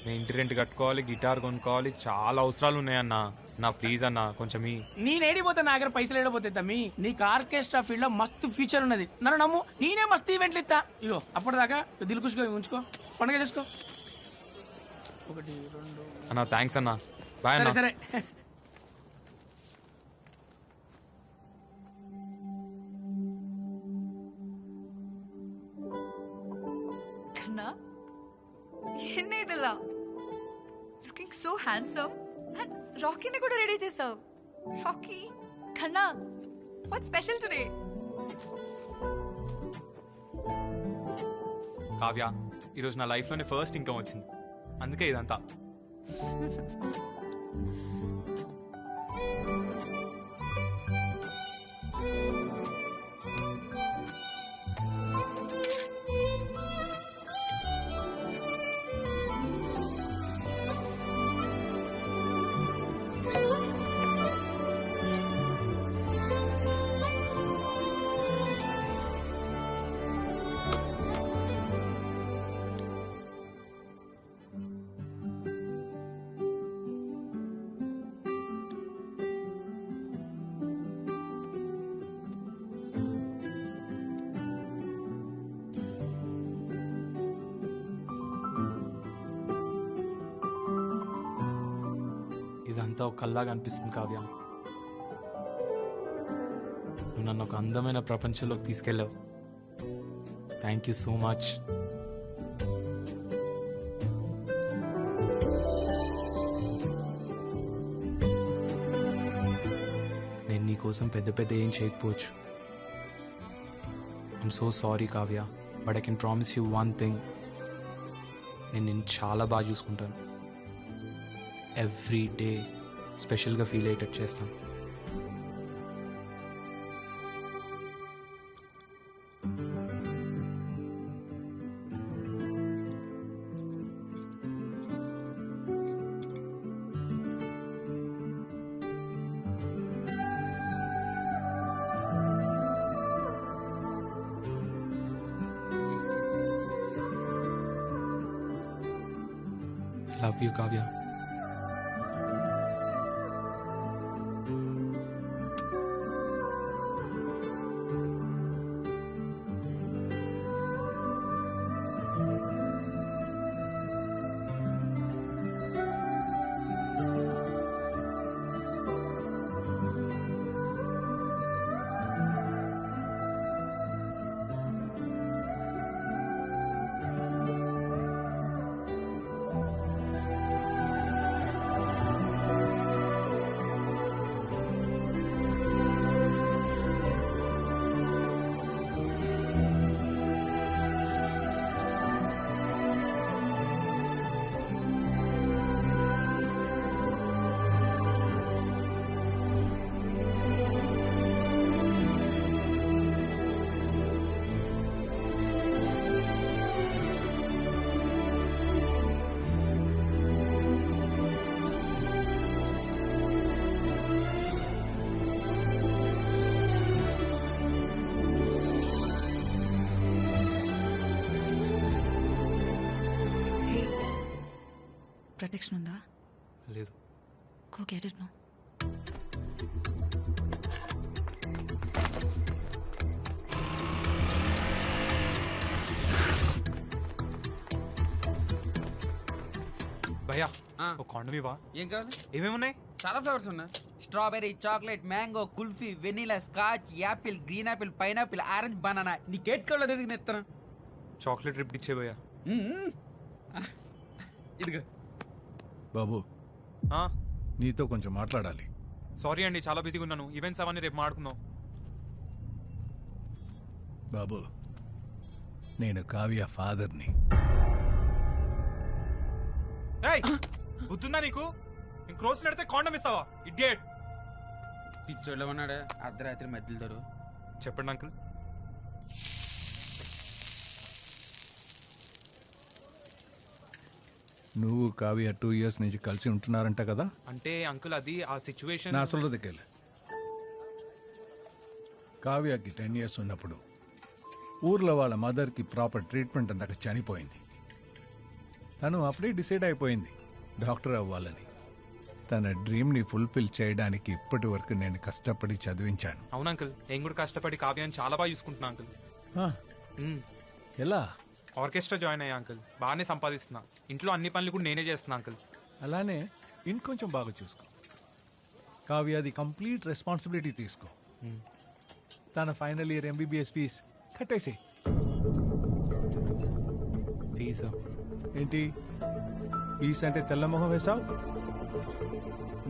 Speaker 1: నేను ఇంటి రెంట్ కట్టుకోవాలి, గిటార్ కొనుక్కోవాలి, చాలా అవసరాలు ఉన్నాయన్నా. నా ప్లీజ్ అన్న కొంచెం
Speaker 9: నేను ఏడిపోతే నా దగ్గర పైసలు ఏడిపోతాయి తమ్మి. నీకు ఆర్కెస్ట్రా ఫీల్డ్ లో మస్తు ఫ్యూచర్ ఉన్నది, నన్ను నమ్ము. నేనే మస్తు ఈవెంట్లు ఇస్తా. ఇగో అప్పటిదాకా దిల్కుష్కో ఉంచుకో, పండుగ చేసుకో. 1 2
Speaker 1: అన్న థ్యాంక్స్ అన్న, బాయ్
Speaker 9: సరే
Speaker 1: అన్న.
Speaker 9: సరే.
Speaker 7: కన్నా ఎన్ని ఇదిలా లుకింగ్ సో హ్యాండ్సమ్ అండ్ రాకీని కూడా రెడీ చేసావు. రాకీ కన్నా వాట్ స్పెషల్ టుడే?
Speaker 1: కావ్య, ఈరోజు నా లైఫ్లోనే ఫస్ట్ ఇన్కమ్ వచ్చింది, అందుకే ఇదంతా. ఇదంతా ఒక కల్లాగా అనిపిస్తుంది కావ్య. నువ్వు నన్ను ఒక అందమైన ప్రపంచంలోకి తీసుకెళ్ళావు. Thank you so much. నేను నీకోసం పెద్ద పెద్ద ఏం చేయకపోవచ్చు. I'm so sorry Kavya, but I can promise you one thing. నేను నిన్ను చాలా బాగా చూసుకుంటాను. ఎవ్రీ డే స్పెషల్గా ఫీల్ అయ్యేటట్టు చేస్తాను. Love you Kavya.
Speaker 7: ప్రొటెక్షన్ ఉందా?
Speaker 1: లేదు.
Speaker 7: Go get it no.
Speaker 1: భయ్యా ఒక కాండం ఇవ్వా.
Speaker 14: ఏం కావాలి?
Speaker 1: ఏమేమి ఉన్నాయి?
Speaker 14: చాలా ఫ్లేవర్స్ ఉన్నాయి. Strawberry, chocolate, mango, kulfi, vanilla, scotch, Apple, green Apple, pineapple, orange, banana. నీ కేట్ కలర్ తిరిగి నెత్తను.
Speaker 1: చాక్లెట్ రిప్ ఇచ్చే భయ్యా.
Speaker 14: ఇదిగో
Speaker 10: బాబు, నీతో కొంచెం మాట్లాడాలి.
Speaker 1: సారీ అండి, చాలా బిజీగా ఉన్నాను. ఈవెంట్స్ అవన్నీ రేపు మాట్లాడుకుందాం.
Speaker 10: బాబు, నేను కావ్య ఫాదర్ని.
Speaker 1: ఏయ్, బుద్ధుందా నీకు? ఇంక రోజు నడితే కాండం ఇస్తావా? ఇడియట్.
Speaker 14: పిచ్చోళ్ళ ఉన్నాడా అర్ధరాత్రి మధ్యలో?
Speaker 1: చెప్పండి అంకుల్.
Speaker 10: నువ్వు కావ్య 2 years నుంచి కలిసి ఉంటున్నారంట కదా?
Speaker 1: అంటే అంకుల్ అది ఆ సిచ్యువేషన్.
Speaker 10: నా சொல்றதுக்கு கேளு. కావ్యకి 10 years ఉన్నప్పుడు ఊర్లో వాళ్ళ మదర్కి ప్రాపర్ ట్రీట్మెంట్ అందాక చనిపోయింది. తను అప్పుడే డిసైడ్ అయిపోయింది డాక్టర్ అవ్వాలని. తన డ్రీమ్ని ఫుల్ఫిల్ చేయడానికి ఇప్పటి వరకు నేను కష్టపడి చదివించాను.
Speaker 1: అవును అంకుల్, నేను కూడా కష్టపడి కావ్యాన్ని చాలా బాగా చూసుకుంటున్నా అంకుల్.
Speaker 10: ఎలా?
Speaker 1: ఆర్కెస్ట్రా జాయిన్ అయ్యా అంకుల్, బాగానే సంపాదిస్తున్నా. ఇంట్లో అన్ని పనులు కూడా నేనే చేస్తున్నా అంకుల్.
Speaker 10: అలానే ఇంకొంచెం బాగా చూసుకో. కావ్యాది కంప్లీట్ రెస్పాన్సిబిలిటీ తీసుకో. తన ఫైనల్ ఇయర్ ఎంబీబీఎస్ ఫీజ్ కట్టేసి.
Speaker 1: ఫీజు
Speaker 10: ఏంటి ఫీజ్ అంటే తెల్లమొహం వేసావు?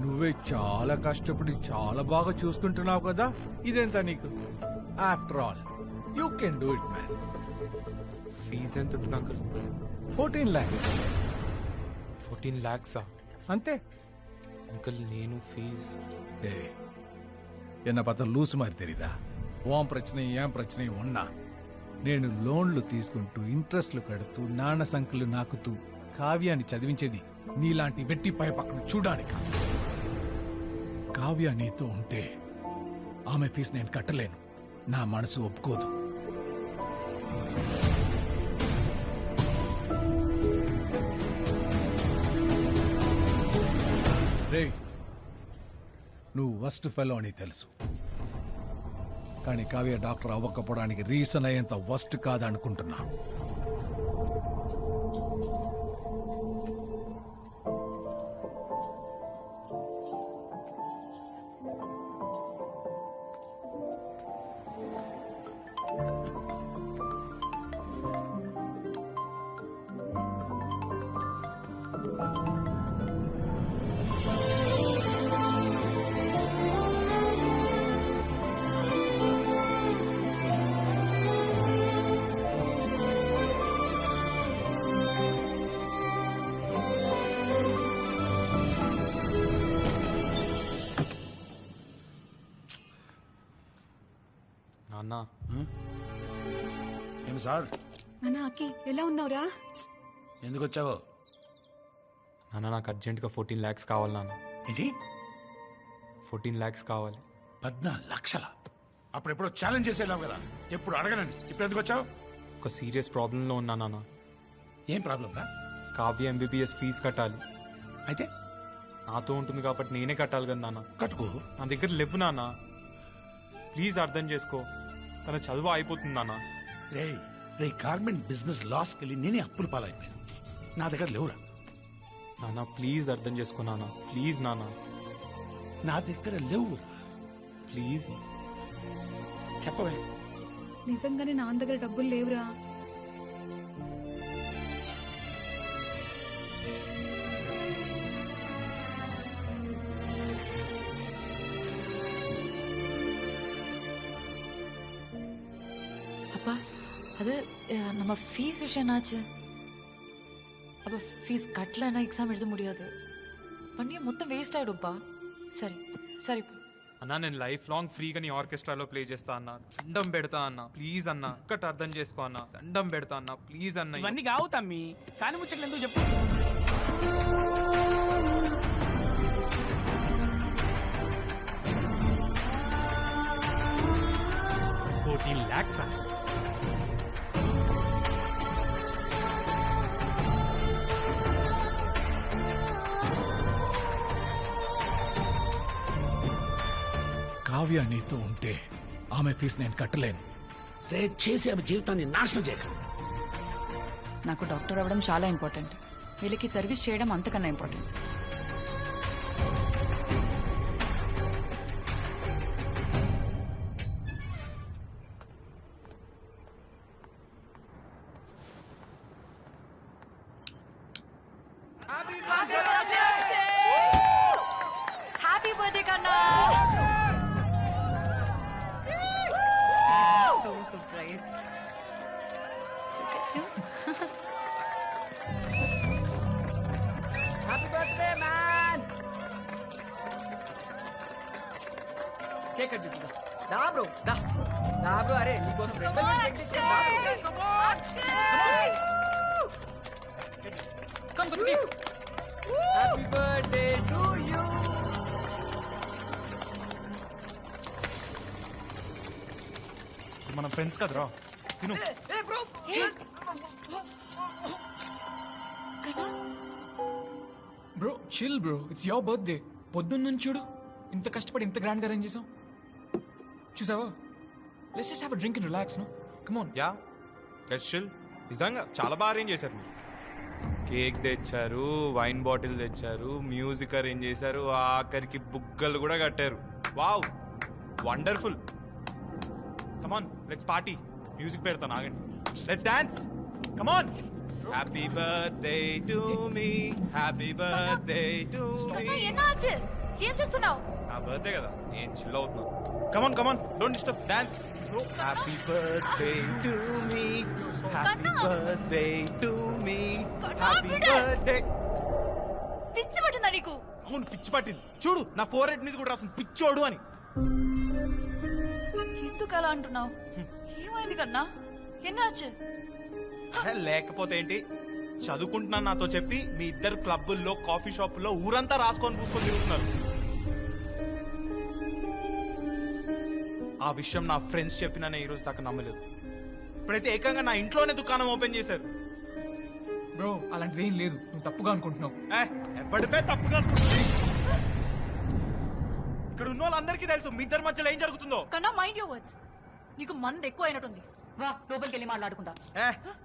Speaker 10: నువ్వే చాలా కష్టపడి చాలా బాగా చూసుకుంటున్నావు కదా, ఇదెంత నీకు? After all you can do it man.
Speaker 1: Fee ఎంత ఉంటుంది అంకుల్?
Speaker 10: 14 lakhs.
Speaker 1: 14 lakhs
Speaker 10: అంతే
Speaker 1: అంకుల్. నేను ఫీజ్
Speaker 10: என்ன பார்த்தா లూసు మరి తెలీదా? ఓం ప్రశ్న ఏం ప్రశ్న ఉన్నా నేను లోన్లు తీసుకుంటూ ఇంట్రెస్ట్లు కడుతూ నాన్న సంఖ్యలు నాకుతూ కావ్యాన్ని చదివించేది నీలాంటి వెట్టి పై పక్కన చూడడానికి. కావ్య నీతో ఉంటే ఆమె ఫీజు నేను కట్టలేను, నా మనసు ఒప్పుకోదు. రే, నువ్వు వర్స్ట్ ఫెలో అని తెలుసు, కానీ కావ్య డాక్టర్ అవ్వకపోవడానికి రీజన్ అయ్యేంత వర్స్ట్ కాదనుకుంటున్నా.
Speaker 1: నాన్న
Speaker 3: ఏమి సార్?
Speaker 12: నాన్న అక్కి ఎలా ఉన్నావురా?
Speaker 3: ఎందుకు వచ్చావో?
Speaker 1: నాన్న నాకు అర్జెంటుగా 14 lakhs కావాలి నాన్న.
Speaker 3: ఏంటి?
Speaker 1: 14 lakhs కావాలి.
Speaker 3: 14 లక్షల? అప్పుడెప్పుడో ఛాలెంజ్ చేసేలావు కదా, ఎప్పుడు అడగనండి. ఇప్పుడు ఎందుకు వచ్చావు?
Speaker 1: ఒక సీరియస్ ప్రాబ్లంలో ఉన్నా నాన్న.
Speaker 3: ఏం ప్రాబ్లం రా?
Speaker 1: కావ్య ఎంబీబీఎస్ ఫీజు కట్టాలి.
Speaker 3: అయితే
Speaker 1: నాతో ఉంటుంది కాబట్టి నేనే కట్టాలి కదా నాన్న.
Speaker 3: కట్టుకో.
Speaker 1: నా దగ్గర లేవు నాన్న, ప్లీజ్ అర్థం చేసుకో. తన చదువు అయిపోతుంది నాన్న.
Speaker 3: రే గార్మెంట్ బిజినెస్ లాస్కి వెళ్ళి నేనే అప్పులు పాలైపోయాను. నా దగ్గర లేవురా.
Speaker 1: నాన్న ప్లీజ్ అర్థం చేసుకో నాన్న, ప్లీజ్ నాన్న.
Speaker 3: నా దగ్గర లేవురా.
Speaker 1: ప్లీజ్
Speaker 3: చెప్పవే.
Speaker 12: నిజంగానే నా దగ్గర డబ్బులు లేవురా.
Speaker 7: அப்பா அது நம்ம ஃபீஸ் விஷயம் என்னாச்சு? அப்போ ஃபீஸ் கட்டலன்னா எக்ஸாம் எழுத முடியாது. பண்ணிய மொத்தம் வேஸ்ட் ஆயிடும்ப்பா. సరే సరే
Speaker 1: అన్నా, నేను లైఫ్ లాంగ్ ఫ్రీగా నీ ఆర్కెస్ట్రాలో ప్లే చేస్తా అన్నా. దండం పెడతా అన్నా, ప్లీజ్ అన్న, ఒక్కటి అర్థం చేసుకో అన్న. దండం పెడతా అన్నా, ప్లీజ్ అన్న.
Speaker 9: ఇవన్నీ కావు తమ్మి, కానీ ముచ్చట్లు ఎందుకు చెప్పు.
Speaker 1: 14 lakhs.
Speaker 10: కావ్య నీతో ఉంటే ఆమె ఫీజు నేను కట్టలేను.
Speaker 3: దయచేసి ఆమె జీవితాన్ని నాశనం చేయకండి.
Speaker 7: నాకు డాక్టర్ అవ్వడం చాలా ఇంపార్టెంట్, వీళ్ళకి సర్వీస్ చేయడం అంతకన్నా ఇంపార్టెంట్. హ్యాపీ బర్త్డే కన్నా. So surprise.
Speaker 14: Happy birthday man. Cake cut చేద్దాం. దా బ్రో, దా దా బ్రో. అరే నీకోసం come to cake. Happy birthday to you.
Speaker 1: Friends కదరా తిను.
Speaker 2: Bro chill bro, it's your birthday. పొద్దున్న నుంచి చూడు ఇంత కష్టపడి ఇంత గ్రాండ్ గా అరేంజ్ చేసాం. చూసావా? Let's just have a drink and relax. No come on.
Speaker 1: Yeah let's chill. నిజంగా చాలా బాగా అరేంజ్ చేశారు మీరు. కేక్ తెచ్చారు, వైన్ బాటిల్ తెచ్చారు, మ్యూజిక్ అరేంజ్ చేశారు, ఆఖరికి బుగ్గలు కూడా కట్టారు. Wow wonderful. Come on let's party. Music పెడతాను ఆగండి. Let's dance. Come on. Happy birthday to me, happy birthday to me.
Speaker 7: ఏం చేస్తున్నావు?
Speaker 1: నా బర్త్డే కదా, నేను చిల్ అవుతున్నాను. Come on come on, don't disturb, dance. Happy birthday to me, happy birthday to me, happy birthday.
Speaker 7: పిచ్చి పట్టిందా నీకు?
Speaker 1: అవును పిచ్చి పట్టింది. చూడు నా ఫోర్ హెడ్ మీద కూడా రాస్తుంది పిచ్చోడు అని.
Speaker 7: ఎందుకు అలా అంటున్నావు? ఏమైంది కన్నా? ఎన్నాச்சு?
Speaker 1: లేకపోతే ఏంటి, చదువుకుంటున్నాను నాతో చెప్పి మీ ఇద్దరు క్లబ్బుల్లో కాఫీ షాపుల్లో ఊరంతా రాసుకొని పూసుకొని తిరుగుతున్నారు. ఆ విషయం నా ఫ్రెండ్స్ చెప్పినా ఈ రోజు దాకా నమ్మలేదు. ఇప్పుడైతే ఏకంగా నా ఇంట్లోనే దుకాణం ఓపెన్ చేశారు.
Speaker 2: బ్రో అలాంటిది ఏం లేదు, నువ్వు తప్పుగా అనుకుంటున్నావు.
Speaker 1: ఎప్పటిపై తప్పుగా అనుకుంటుంది. ఇక్కడ ఉన్న వాళ్ళందరికీ తెలుసు మీ ఇద్దరి మధ్యలో ఏం జరుగుతుందో.
Speaker 7: కన్నా మైండ్ యువర్ వర్డ్స్. నీకు మంది ఎక్కువ అయినట్టుంది. వా లోపలికి వెళ్ళి మాట్లాడుకుందాం.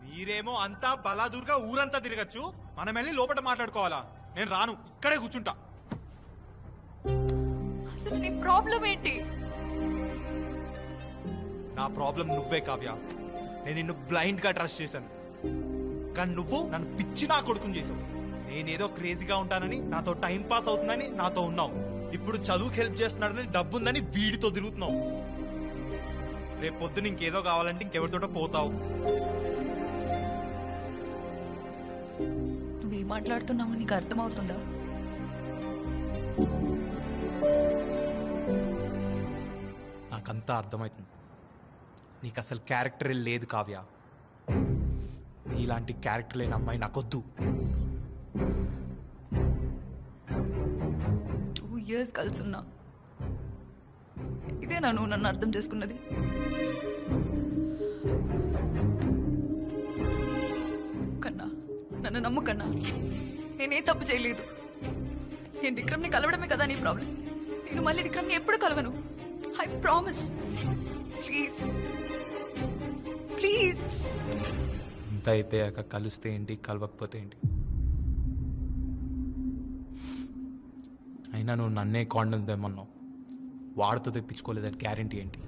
Speaker 1: మీరేమో అంతా బలాదూర్గా ఊరంతా తిరగచ్చు, మనం వెళ్ళి లోపల మాట్లాడుకోవాలా? నేను రాను, ఇక్కడే కూర్చుంటా.
Speaker 7: అసలు నీ ప్రాబ్లం ఏంటి?
Speaker 1: నా ప్రాబ్లం నువ్వే కావ్య. నేను నిన్ను బ్లైండ్ గా ట్రస్ట్ చేశాను, కానీ నువ్వు నన్ను పిచ్చి నా కొడుకుని చేసావు. నేనేదో క్రేజీగా ఉంటానని, నాతో టైం పాస్ అవుతుందని నాతో ఉన్నావు. ఇప్పుడు చదువుకి హెల్ప్ చేస్తున్నాడని, డబ్బుందని వీడితో తిరుగుతున్నావు. రేపు పొద్దున ఇంకేదో కావాలంటే ఇంకెవరితోటో పోతావు.
Speaker 7: నువ్వేం మాట్లాడుతున్నావు నీకు అర్థమవుతుందా?
Speaker 1: నాకంతా అర్థమవుతుంది. నీకు అసలు క్యారెక్టర్ లేదు కావ్య. నీలాంటి క్యారెక్టర్ లేని అమ్మాయి నాకొద్దు.
Speaker 7: 2 years కలుసున్నా. ఇదేనా నువ్వు నన్ను అర్థం చేసుకున్నది? కన్నా నన్ను నమ్ము కన్నా, నేనే తప్పు చేయలేదు. నేను విక్రమ్ని కలవడమే కదా నీ ప్రాబ్లం. నేను మళ్ళీ విక్రమ్ని ఎప్పుడు కలవను. I promise. Please please.
Speaker 1: ఇంత అయిపోయాక కలిస్తే ఏంటి, కలవకపోతే ఏంటి? అయినా నువ్వు నన్నే కాండం తెమ్మన్నావు. వాడితో తెప్పించుకోలేదని గ్యారెంటీ ఏంటి?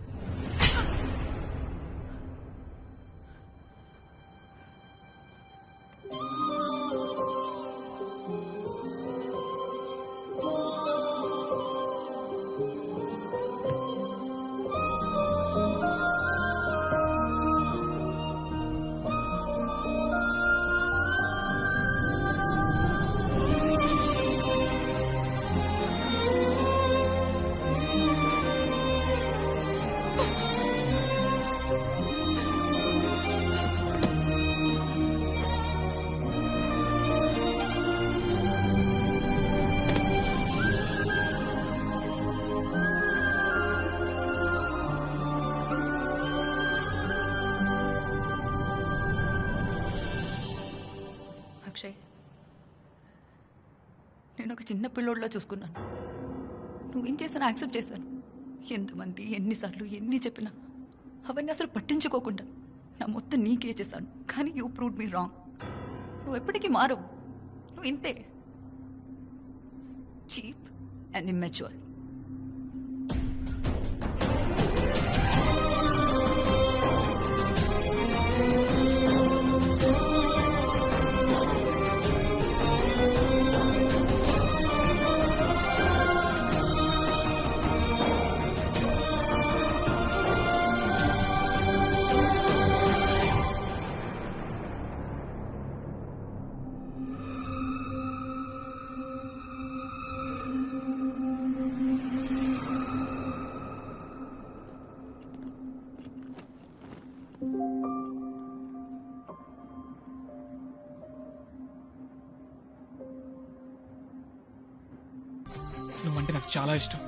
Speaker 7: అక్షయ్, నేను ఒక చిన్న పిల్లోడిలో చూసుకున్నాను. నువ్వేం చేసినా యాక్సెప్ట్ చేశాను. ఎంతమంది ఎన్నిసార్లు ఎన్ని చెప్పినా అవన్నీ అసలు పట్టించుకోకుండా నా మొత్తం నీకే చేశాను. కానీ యూ ప్రూవ్డ్ మీ రాంగ్. నువ్వు ఎప్పటికీ మారవు. నువ్వు ఇంతే, చీప్ అండ్ ఇమ్మెచ్యూర్.
Speaker 2: నువ్వంటే నాకు చాలా ఇష్టం.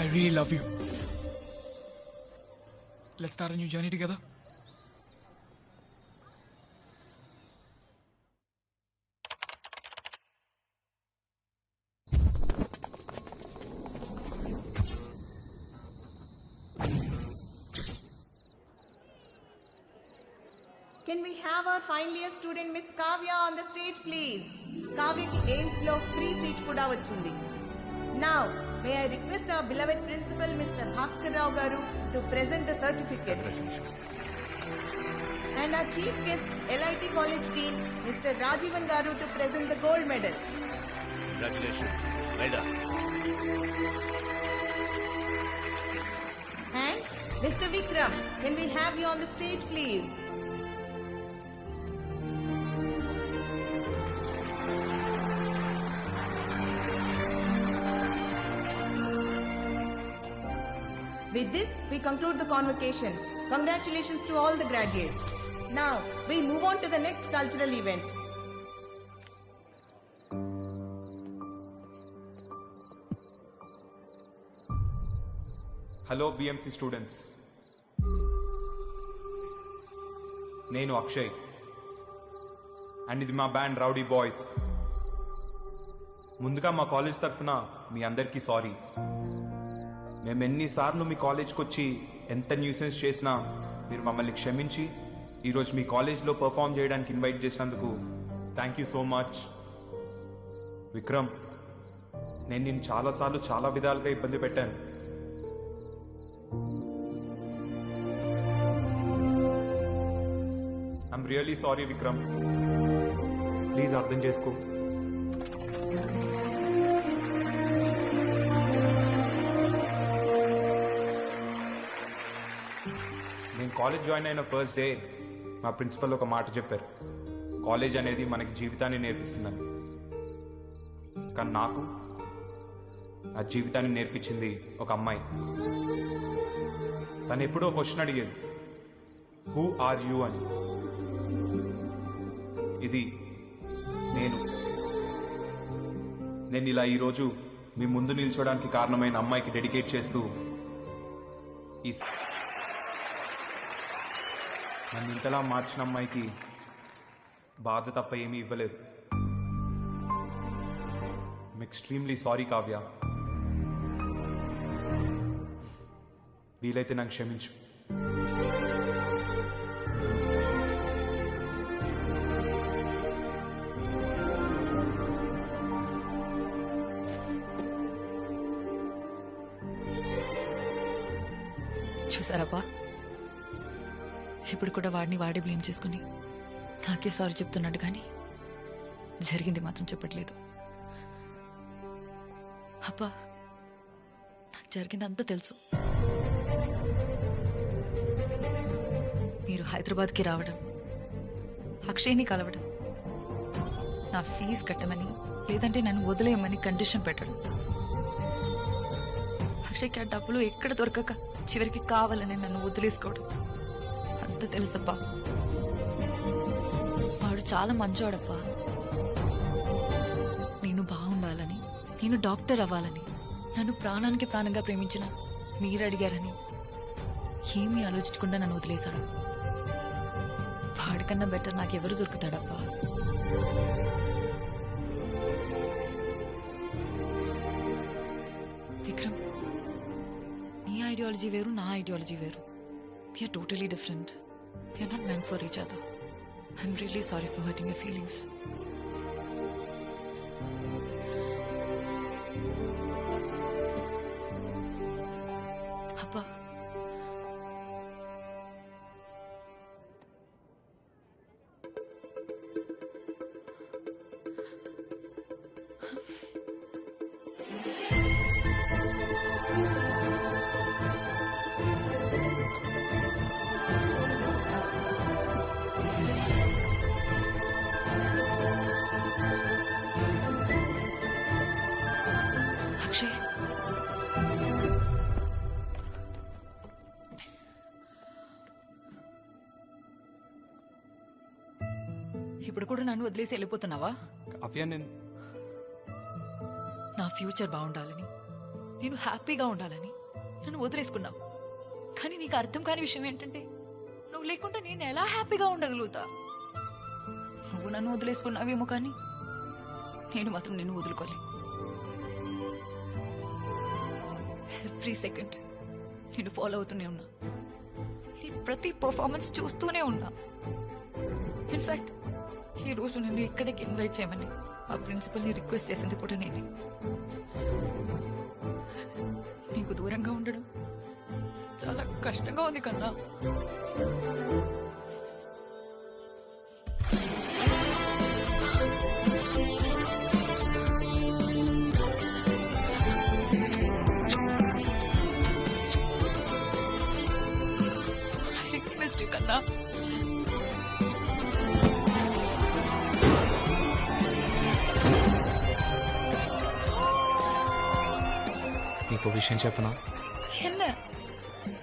Speaker 2: I really love you. Let's start a new journey together.
Speaker 18: Can we have our final year student Miss Kavya on the stage, please? Kavyaki aims lo free seat kuda vachindi. Now, may I request our beloved principal, Mr. Bhaskar Rao Garu, to present the certificate. And our chief guest, LIT College Dean, Mr. Rajivan Garu, to present the gold medal.
Speaker 6: Congratulations. Well done.
Speaker 18: And Mr. Vikram, can we have you on the stage, please? With this, we conclude the convocation. Congratulations to all the graduates. Now, we move on to the next cultural event.
Speaker 1: Hello BMC students, నేను Akshay and ఇది మా band rowdy boys. ముందుగా మా college తరఫున మీ అందరికీ sorry. మేము ఎన్నిసార్లు మీ కాలేజ్కి వచ్చి ఎంత న్యూసెన్స్ చేసినా మీరు మమ్మల్ని క్షమించి ఈరోజు మీ కాలేజ్లో పర్ఫామ్ చేయడానికి ఇన్వైట్ చేసినందుకు thank you so much. Vikram, నేను నిన్ను చాలాసార్లు చాలా విధాలుగా ఇబ్బంది పెట్టాను. I'm really sorry Vikram, please అర్థం చేసుకో. నేను కాలేజ్ జాయిన్ అయిన ఫస్ట్ డే మా ప్రిన్సిపల్ ఒక మాట చెప్పారు, కాలేజ్ అనేది మనకి జీవితాన్ని నేర్పిస్తుందని. కానీ నాకు ఆ జీవితాన్ని నేర్పించింది ఒక అమ్మాయి. తను ఎప్పుడో క్వశ్చన్ అడిగేది, హూ ఆర్ యూ అని. ఇది నేను ఇలా ఈరోజు మీ ముందు నిల్చోడానికి కారణమైన అమ్మాయికి డెడికేట్ చేస్తూ ఈ నన్ను ఇంతలా మార్చిన అమ్మాయికి బాధ తప్ప ఏమీ ఇవ్వలేదు. ఐమ్ ఎక్స్ట్రీమ్లీ సారీ కావ్య, వీలైతే నాకు క్షమించు.
Speaker 7: చూసారబ్బా, ఇప్పుడు కూడా వాడే బ్లేమ్ చేసుకుని నాకే సారీ చెప్తున్నాడు, కానీ జరిగింది మాత్రం చెప్పట్లేదు. అబ్బా, నాకు జరిగిందంతా తెలుసు. మీరు హైదరాబాద్కి రావడం, అక్షయ్ని కలవడం, నా ఫీజు కట్టమని లేదంటే నన్ను వదిలేయమని కండిషన్ పెట్టడం, అక్షయ్కి ఆ డబ్బులు ఎక్కడ దొరకక చివరికి కావాలని నన్ను వదిలేసుకోవడం అంత తెలుసబ్బా. వాడు చాలా మంచోడబ్బా. నేను బాగుండాలని, నేను డాక్టర్ అవ్వాలని, నన్ను ప్రాణానికి ప్రాణంగా ప్రేమించిన మీరు అడిగారని ఏమీ ఆలోచించకుండా నన్ను వదిలేశాడు. వాడికన్నా బెటర్ నాకెవరు దొరుకుతాడబ్బా. విక్రమ్, నీ ఐడియాలజీ వేరు, నా ఐడియాలజీ వేరు. We are totally different. We are not meant for each other. I'm really sorry for hurting your feelings. Appa. Akshay, ఇప్పుడు కూడా నన్ను వదిలేసి వెళ్ళిపోతున్నావా?
Speaker 1: కావ్య, నేను
Speaker 7: నా ఫ్యూచర్ బాగుండాలని, నేను హ్యాపీగా ఉండాలని నన్ను వదిలేసుకున్నావు. కానీ నీకు అర్థం కాని విషయం ఏంటంటే నువ్వు లేకుండా నేను ఎలా హ్యాపీగా ఉండగలుగుతా. నువ్వు నన్ను వదిలేసుకున్నావేమో కానీ నేను మాత్రం నిన్ను వదులుకోలే. ఎవ్రీ సెకండ్ నేను ఫాలో అవుతూనే ఉన్నా. నీ ప్రతి పర్ఫార్మెన్స్ చూస్తూనే ఉన్నా. ఇన్ఫాక్ట్ ఈ రోజు నిన్ను ఇక్కడికి ఇన్వైట్ చేయమని ఆ ప్రిన్సిపల్ని రిక్వెస్ట్ చేసింది కూడా నేనే. నీకు దూరంగా ఉండడం చాలా కష్టంగా ఉంది కన్నా. రిక్వెస్ట్ కన్నా.
Speaker 16: నీకు விஷயம் చెప్పనా?
Speaker 7: என்ன?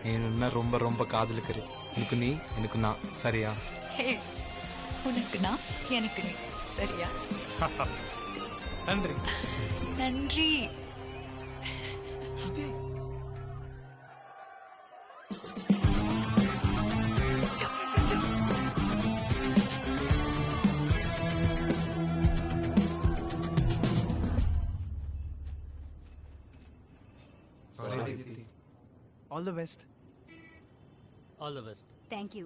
Speaker 16: నేనున్న రొంబ రొంబ కాదలికరు. నీకు నీ எனக்கு நான் சரியா?
Speaker 7: హే, உனக்கு நான் எனக்கு நீ சரியா?
Speaker 16: நன்றி.
Speaker 7: நன்றி.
Speaker 16: All the best.
Speaker 13: All the best.
Speaker 5: Thank you.